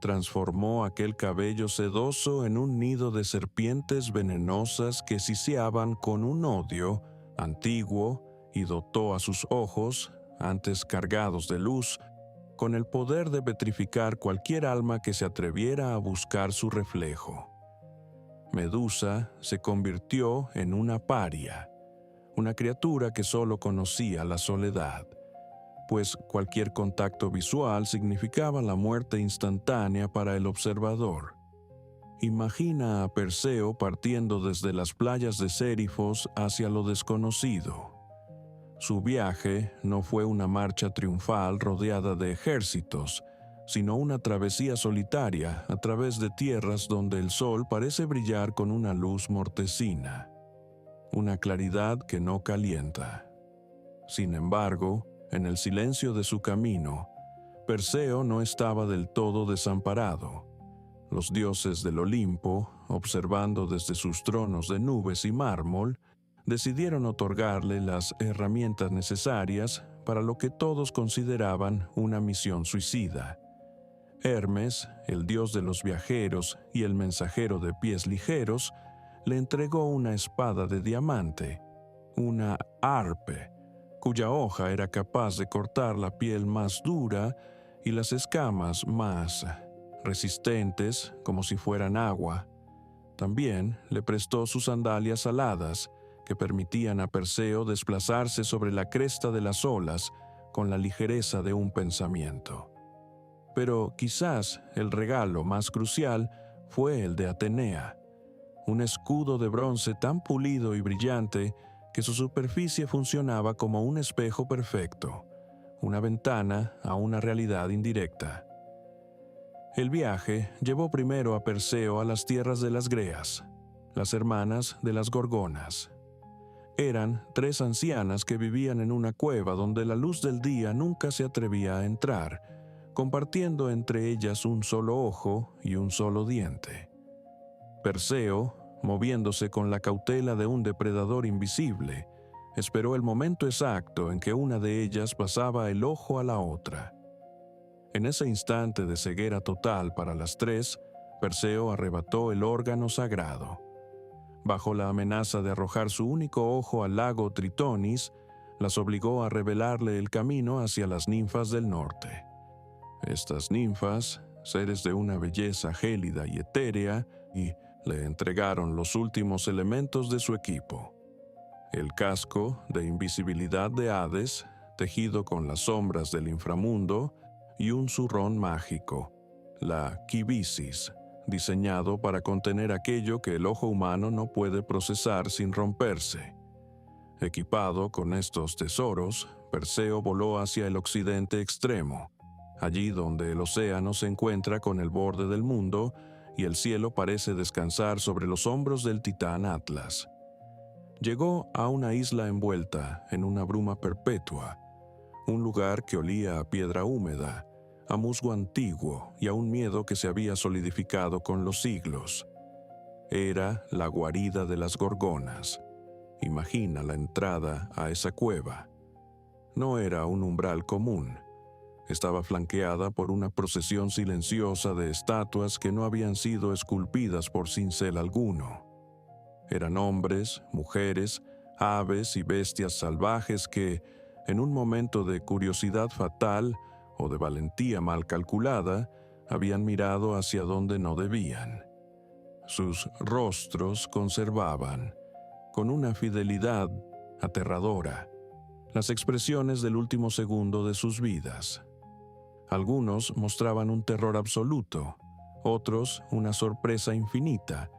Transformó aquel cabello sedoso en un nido de serpientes venenosas que siseaban con un odio antiguo y dotó a sus ojos, antes cargados de luz, con el poder de petrificar cualquier alma que se atreviera a buscar su reflejo. Medusa se convirtió en una paria, una criatura que solo conocía la soledad, pues cualquier contacto visual significaba la muerte instantánea para el observador. Imagina a Perseo partiendo desde las playas de Sérifos hacia lo desconocido. Su viaje no fue una marcha triunfal rodeada de ejércitos, sino una travesía solitaria a través de tierras donde el sol parece brillar con una luz mortecina. una claridad que no calienta. Sin embargo, en el silencio de su camino, Perseo no estaba del todo desamparado. Los dioses del Olimpo, observando desde sus tronos de nubes y mármol, decidieron otorgarle las herramientas necesarias para lo que todos consideraban una misión suicida. Hermes, el dios de los viajeros y el mensajero de pies ligeros, le entregó una espada de diamante, una arpe, cuya hoja era capaz de cortar la piel más dura y las escamas más resistentes como si fueran agua. También le prestó sus sandalias aladas, que permitían a Perseo desplazarse sobre la cresta de las olas con la ligereza de un pensamiento. Pero quizás el regalo más crucial fue el de Atenea, un escudo de bronce tan pulido y brillante que su superficie funcionaba como un espejo perfecto, una ventana a una realidad indirecta. El viaje llevó primero a Perseo a las tierras de las Greas, las hermanas de las Gorgonas. Eran 3 ancianas que vivían en una cueva donde la luz del día nunca se atrevía a entrar, compartiendo entre ellas un solo ojo y un solo diente. Perseo, moviéndose con la cautela de un depredador invisible, esperó el momento exacto en que una de ellas pasaba el ojo a la otra. En ese instante de ceguera total para las 3, Perseo arrebató el órgano sagrado. Bajo la amenaza de arrojar su único ojo al lago Tritonis, las obligó a revelarle el camino hacia las ninfas del norte. Estas ninfas, seres de una belleza gélida y etérea, y le entregaron los últimos elementos de su equipo: el casco de invisibilidad de Hades, tejido con las sombras del inframundo, y un zurrón mágico, la Kibisis, diseñado para contener aquello que el ojo humano no puede procesar sin romperse. Equipado con estos tesoros, Perseo voló hacia el occidente extremo, allí donde el océano se encuentra con el borde del mundo y el cielo parece descansar sobre los hombros del titán Atlas. Llegó a una isla envuelta en una bruma perpetua, un lugar que olía a piedra húmeda, a musgo antiguo y a un miedo que se había solidificado con los siglos. Era la guarida de las Gorgonas. Imagina la entrada a esa cueva. No era un umbral común. Estaba flanqueada por una procesión silenciosa de estatuas que no habían sido esculpidas por cincel alguno. Eran hombres, mujeres, aves y bestias salvajes que, en un momento de curiosidad fatal o de valentía mal calculada, habían mirado hacia donde no debían. Sus rostros conservaban, con una fidelidad aterradora, las expresiones del último segundo de sus vidas. Algunos mostraban un terror absoluto, otros una sorpresa infinita,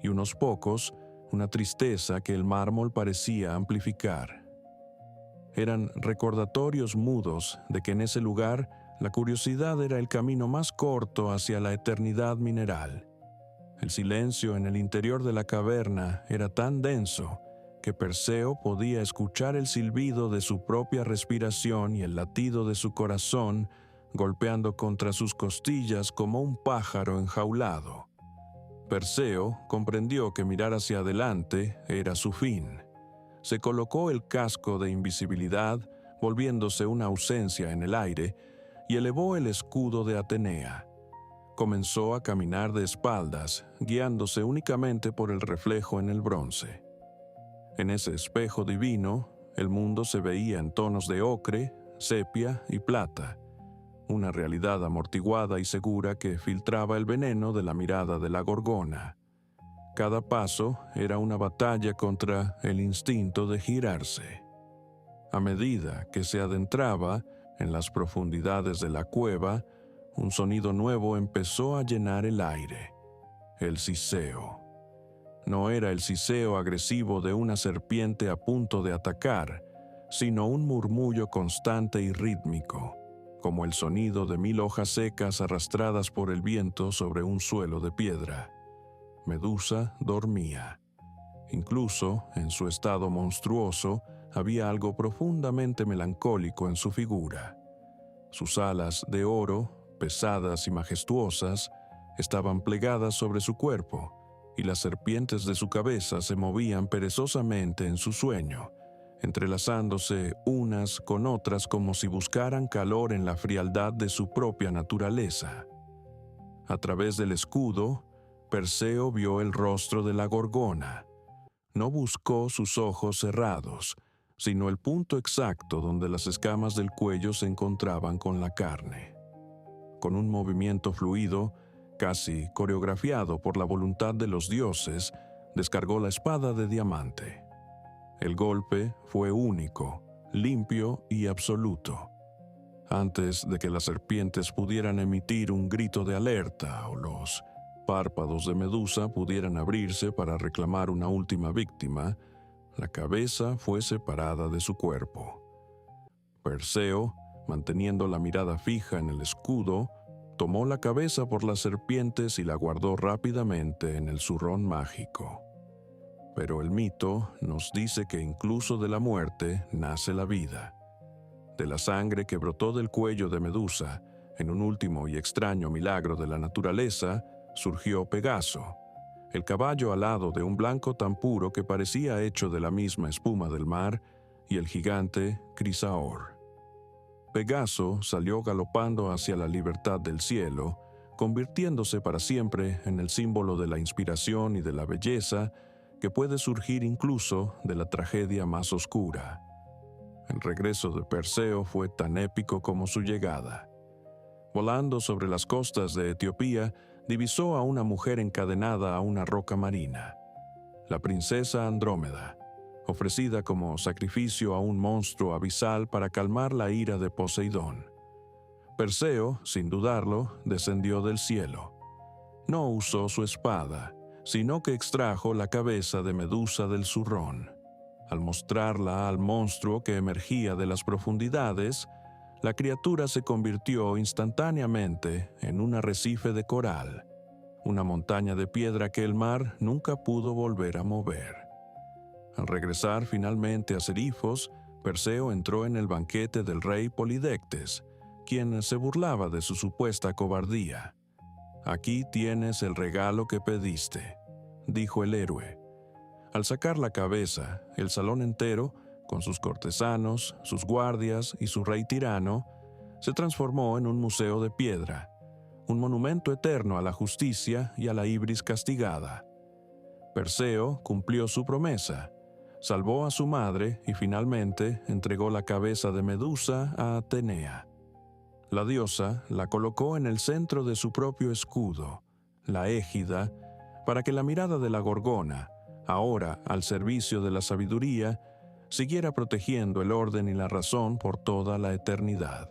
y unos pocos una tristeza que el mármol parecía amplificar. Eran recordatorios mudos de que en ese lugar la curiosidad era el camino más corto hacia la eternidad mineral. El silencio en el interior de la caverna era tan denso que Perseo podía escuchar el silbido de su propia respiración y el latido de su corazón golpeando contra sus costillas como un pájaro enjaulado. Perseo comprendió que mirar hacia adelante era su fin. Se colocó el casco de invisibilidad, volviéndose una ausencia en el aire, y elevó el escudo de Atenea. Comenzó a caminar de espaldas, guiándose únicamente por el reflejo en el bronce. En ese espejo divino, el mundo se veía en tonos de ocre, sepia y plata, una realidad amortiguada y segura que filtraba el veneno de la mirada de la gorgona. Cada paso era una batalla contra el instinto de girarse. A medida que se adentraba en las profundidades de la cueva, un sonido nuevo empezó a llenar el aire: el siseo. No era el siseo agresivo de una serpiente a punto de atacar, sino un murmullo constante y rítmico, como el sonido de 1000 hojas secas arrastradas por el viento sobre un suelo de piedra. Medusa dormía. Incluso, en su estado monstruoso, había algo profundamente melancólico en su figura. Sus alas de oro, pesadas y majestuosas, estaban plegadas sobre su cuerpo, y las serpientes de su cabeza se movían perezosamente en su sueño, entrelazándose unas con otras como si buscaran calor en la frialdad de su propia naturaleza. A través del escudo, Perseo vio el rostro de la gorgona. No buscó sus ojos cerrados, sino el punto exacto donde las escamas del cuello se encontraban con la carne. Con un movimiento fluido, casi coreografiado por la voluntad de los dioses, descargó la espada de diamante. El golpe fue único, limpio y absoluto. Antes de que las serpientes pudieran emitir un grito de alerta o los párpados de Medusa pudieran abrirse para reclamar una última víctima, la cabeza fue separada de su cuerpo. Perseo, manteniendo la mirada fija en el escudo, tomó la cabeza por las serpientes y la guardó rápidamente en el zurrón mágico. Pero el mito nos dice que incluso de la muerte nace la vida. De la sangre que brotó del cuello de Medusa, en un último y extraño milagro de la naturaleza, surgió Pegaso, el caballo alado de un blanco tan puro que parecía hecho de la misma espuma del mar, y el gigante Crisaor. Pegaso salió galopando hacia la libertad del cielo, convirtiéndose para siempre en el símbolo de la inspiración y de la belleza que puede surgir incluso de la tragedia más oscura. El regreso de Perseo fue tan épico como su llegada. Volando sobre las costas de Etiopía, divisó a una mujer encadenada a una roca marina, la princesa Andrómeda, ofrecida como sacrificio a un monstruo abisal para calmar la ira de Poseidón. Perseo, sin dudarlo, descendió del cielo. No usó su espada, sino que extrajo la cabeza de Medusa del zurrón. Al mostrarla al monstruo que emergía de las profundidades, la criatura se convirtió instantáneamente en un arrecife de coral, una montaña de piedra que el mar nunca pudo volver a mover. Al regresar finalmente a Serifos, Perseo entró en el banquete del rey Polidectes, quien se burlaba de su supuesta cobardía. «Aquí tienes el regalo que pediste», dijo el héroe. Al sacar la cabeza, el salón entero, con sus cortesanos, sus guardias y su rey tirano, se transformó en un museo de piedra, un monumento eterno a la justicia y a la ibris castigada. Perseo cumplió su promesa, salvó a su madre y finalmente entregó la cabeza de Medusa a Atenea. La diosa la colocó en el centro de su propio escudo, la égida, para que la mirada de la gorgona, ahora al servicio de la sabiduría, siguiera protegiendo el orden y la razón por toda la eternidad.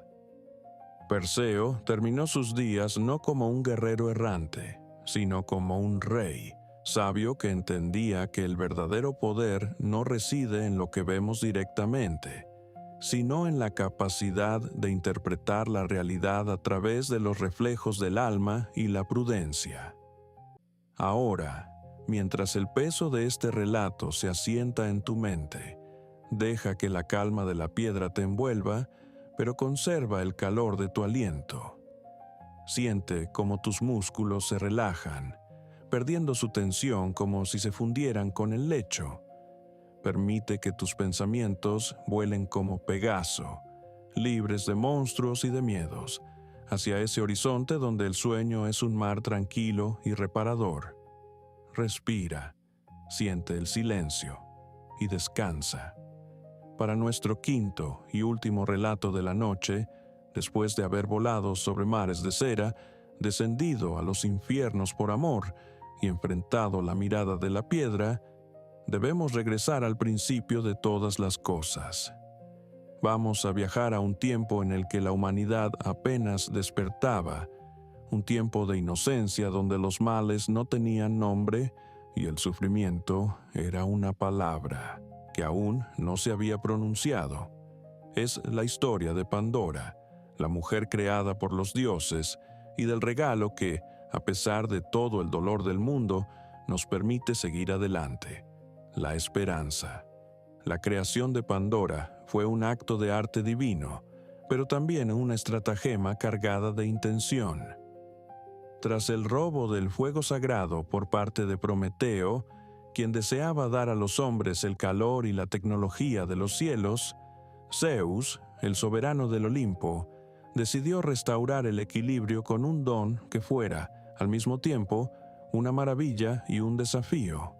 Perseo terminó sus días no como un guerrero errante, sino como un rey, sabio que entendía que el verdadero poder no reside en lo que vemos directamente, sino en la capacidad de interpretar la realidad a través de los reflejos del alma y la prudencia. Ahora, mientras el peso de este relato se asienta en tu mente, deja que la calma de la piedra te envuelva, pero conserva el calor de tu aliento. Siente cómo tus músculos se relajan, perdiendo su tensión como si se fundieran con el lecho. Permite que tus pensamientos vuelen como Pegaso, libres de monstruos y de miedos, hacia ese horizonte donde el sueño es un mar tranquilo y reparador. Respira, siente el silencio y descansa. Para nuestro quinto y último relato de la noche, después de haber volado sobre mares de cera, descendido a los infiernos por amor y enfrentado la mirada de la piedra, debemos regresar al principio de todas las cosas. Vamos a viajar a un tiempo en el que la humanidad apenas despertaba, un tiempo de inocencia donde los males no tenían nombre y el sufrimiento era una palabra que aún no se había pronunciado. Es la historia de Pandora, la mujer creada por los dioses, y del regalo que, a pesar de todo el dolor del mundo, nos permite seguir adelante, la esperanza. La creación de Pandora fue un acto de arte divino, pero también una estratagema cargada de intención. Tras el robo del fuego sagrado por parte de Prometeo, quien deseaba dar a los hombres el calor y la tecnología de los cielos, Zeus, el soberano del Olimpo, decidió restaurar el equilibrio con un don que fuera, al mismo tiempo, una maravilla y un desafío.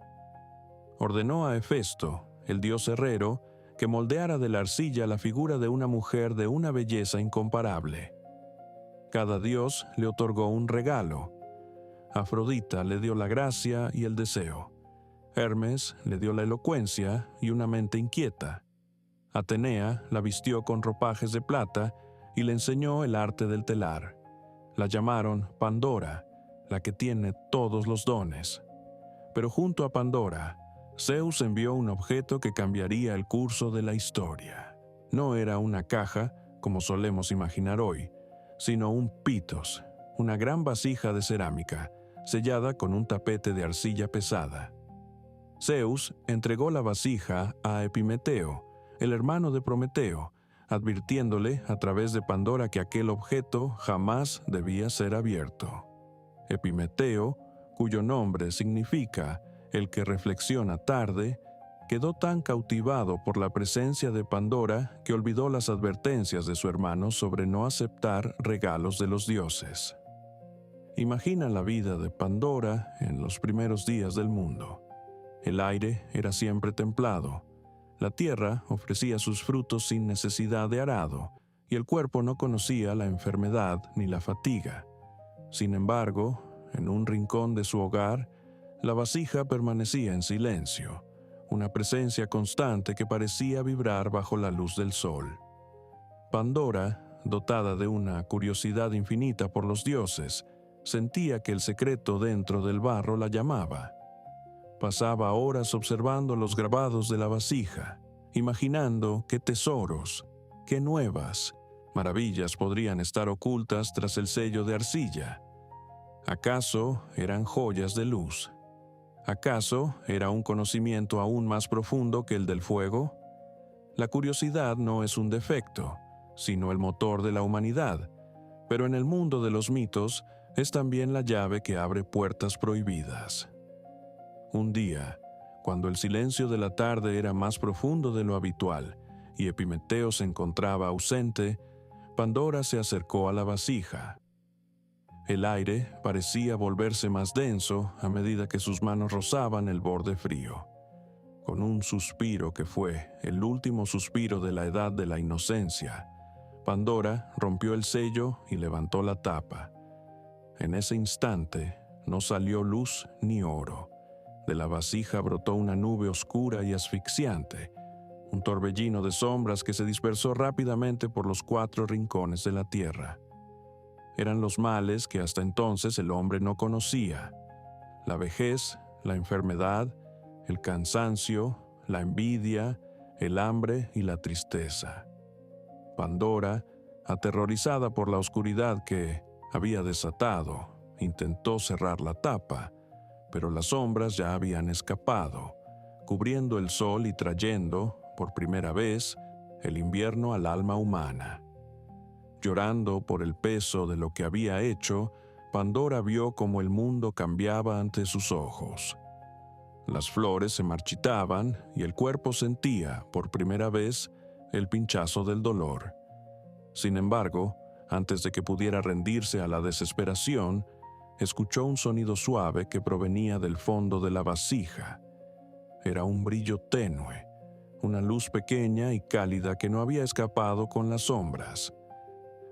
Ordenó a Hefesto, el dios herrero, que moldeara de la arcilla la figura de una mujer de una belleza incomparable. Cada dios le otorgó un regalo. Afrodita le dio la gracia y el deseo. Hermes le dio la elocuencia y una mente inquieta. Atenea la vistió con ropajes de plata y le enseñó el arte del telar. La llamaron Pandora, la que tiene todos los dones. Pero junto a Pandora, Zeus envió un objeto que cambiaría el curso de la historia. No era una caja, como solemos imaginar hoy, sino un pitos, una gran vasija de cerámica, sellada con un tapete de arcilla pesada. Zeus entregó la vasija a Epimeteo, el hermano de Prometeo, advirtiéndole a través de Pandora que aquel objeto jamás debía ser abierto. Epimeteo, cuyo nombre significa el que reflexiona tarde, quedó tan cautivado por la presencia de Pandora que olvidó las advertencias de su hermano sobre no aceptar regalos de los dioses. Imagina la vida de Pandora en los primeros días del mundo. El aire era siempre templado, la tierra ofrecía sus frutos sin necesidad de arado, y el cuerpo no conocía la enfermedad ni la fatiga. Sin embargo, en un rincón de su hogar, la vasija permanecía en silencio, una presencia constante que parecía vibrar bajo la luz del sol. Pandora, dotada de una curiosidad infinita por los dioses, sentía que el secreto dentro del barro la llamaba. Pasaba horas observando los grabados de la vasija, imaginando qué tesoros, qué nuevas maravillas podrían estar ocultas tras el sello de arcilla. ¿Acaso eran joyas de luz? ¿Acaso era un conocimiento aún más profundo que el del fuego? La curiosidad no es un defecto, sino el motor de la humanidad, pero en el mundo de los mitos es también la llave que abre puertas prohibidas. Un día, cuando el silencio de la tarde era más profundo de lo habitual y Epimeteo se encontraba ausente, Pandora se acercó a la vasija. El aire parecía volverse más denso a medida que sus manos rozaban el borde frío. Con un suspiro que fue el último suspiro de la edad de la inocencia, Pandora rompió el sello y levantó la tapa. En ese instante no salió luz ni oro. De la vasija brotó una nube oscura y asfixiante, un torbellino de sombras que se dispersó rápidamente por los 4 rincones de la tierra. Eran los males que hasta entonces el hombre no conocía: la vejez, la enfermedad, el cansancio, la envidia, el hambre y la tristeza. Pandora, aterrorizada por la oscuridad que había desatado, intentó cerrar la tapa, pero las sombras ya habían escapado, cubriendo el sol y trayendo, por primera vez, el invierno al alma humana. Llorando por el peso de lo que había hecho, Pandora vio cómo el mundo cambiaba ante sus ojos. Las flores se marchitaban y el cuerpo sentía, por primera vez, el pinchazo del dolor. Sin embargo, antes de que pudiera rendirse a la desesperación, escuchó un sonido suave que provenía del fondo de la vasija. Era un brillo tenue, una luz pequeña y cálida que no había escapado con las sombras.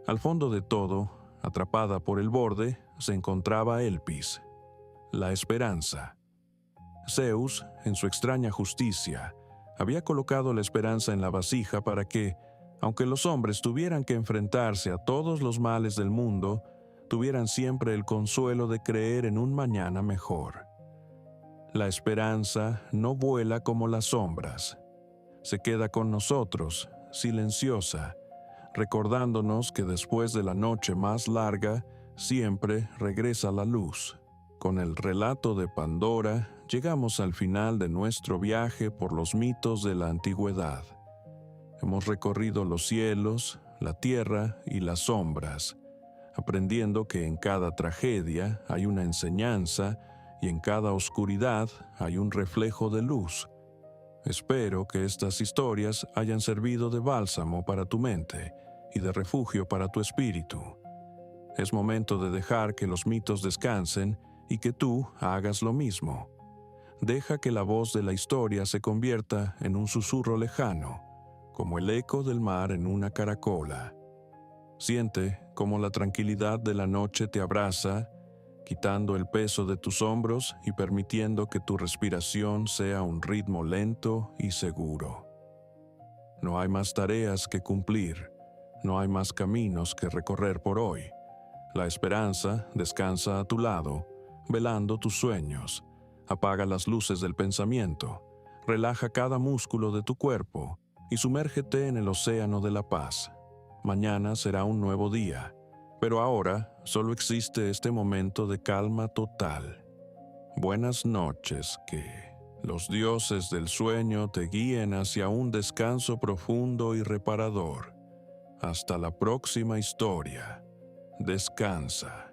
Al fondo de todo, atrapada por el borde, se encontraba Elpis, la esperanza. Zeus, en su extraña justicia, había colocado la esperanza en la vasija para que, aunque los hombres tuvieran que enfrentarse a todos los males del mundo, tuvieran siempre el consuelo de creer en un mañana mejor. La esperanza no vuela como las sombras. Se queda con nosotros, silenciosa, recordándonos que después de la noche más larga, siempre regresa la luz. Con el relato de Pandora, llegamos al final de nuestro viaje por los mitos de la antigüedad. Hemos recorrido los cielos, la tierra y las sombras, aprendiendo que en cada tragedia hay una enseñanza y en cada oscuridad hay un reflejo de luz. Espero que estas historias hayan servido de bálsamo para tu mente y de refugio para tu espíritu. Es momento de dejar que los mitos descansen y que tú hagas lo mismo. Deja que la voz de la historia se convierta en un susurro lejano, como el eco del mar en una caracola. Siente cómo la tranquilidad de la noche te abraza, quitando el peso de tus hombros y permitiendo que tu respiración sea un ritmo lento y seguro. No hay más tareas que cumplir, no hay más caminos que recorrer por hoy. La esperanza descansa a tu lado, velando tus sueños. Apaga las luces del pensamiento, relaja cada músculo de tu cuerpo y sumérgete en el océano de la paz. Mañana será un nuevo día, pero ahora solo existe este momento de calma total. Buenas noches, que los dioses del sueño te guíen hacia un descanso profundo y reparador. Hasta la próxima historia. Descansa.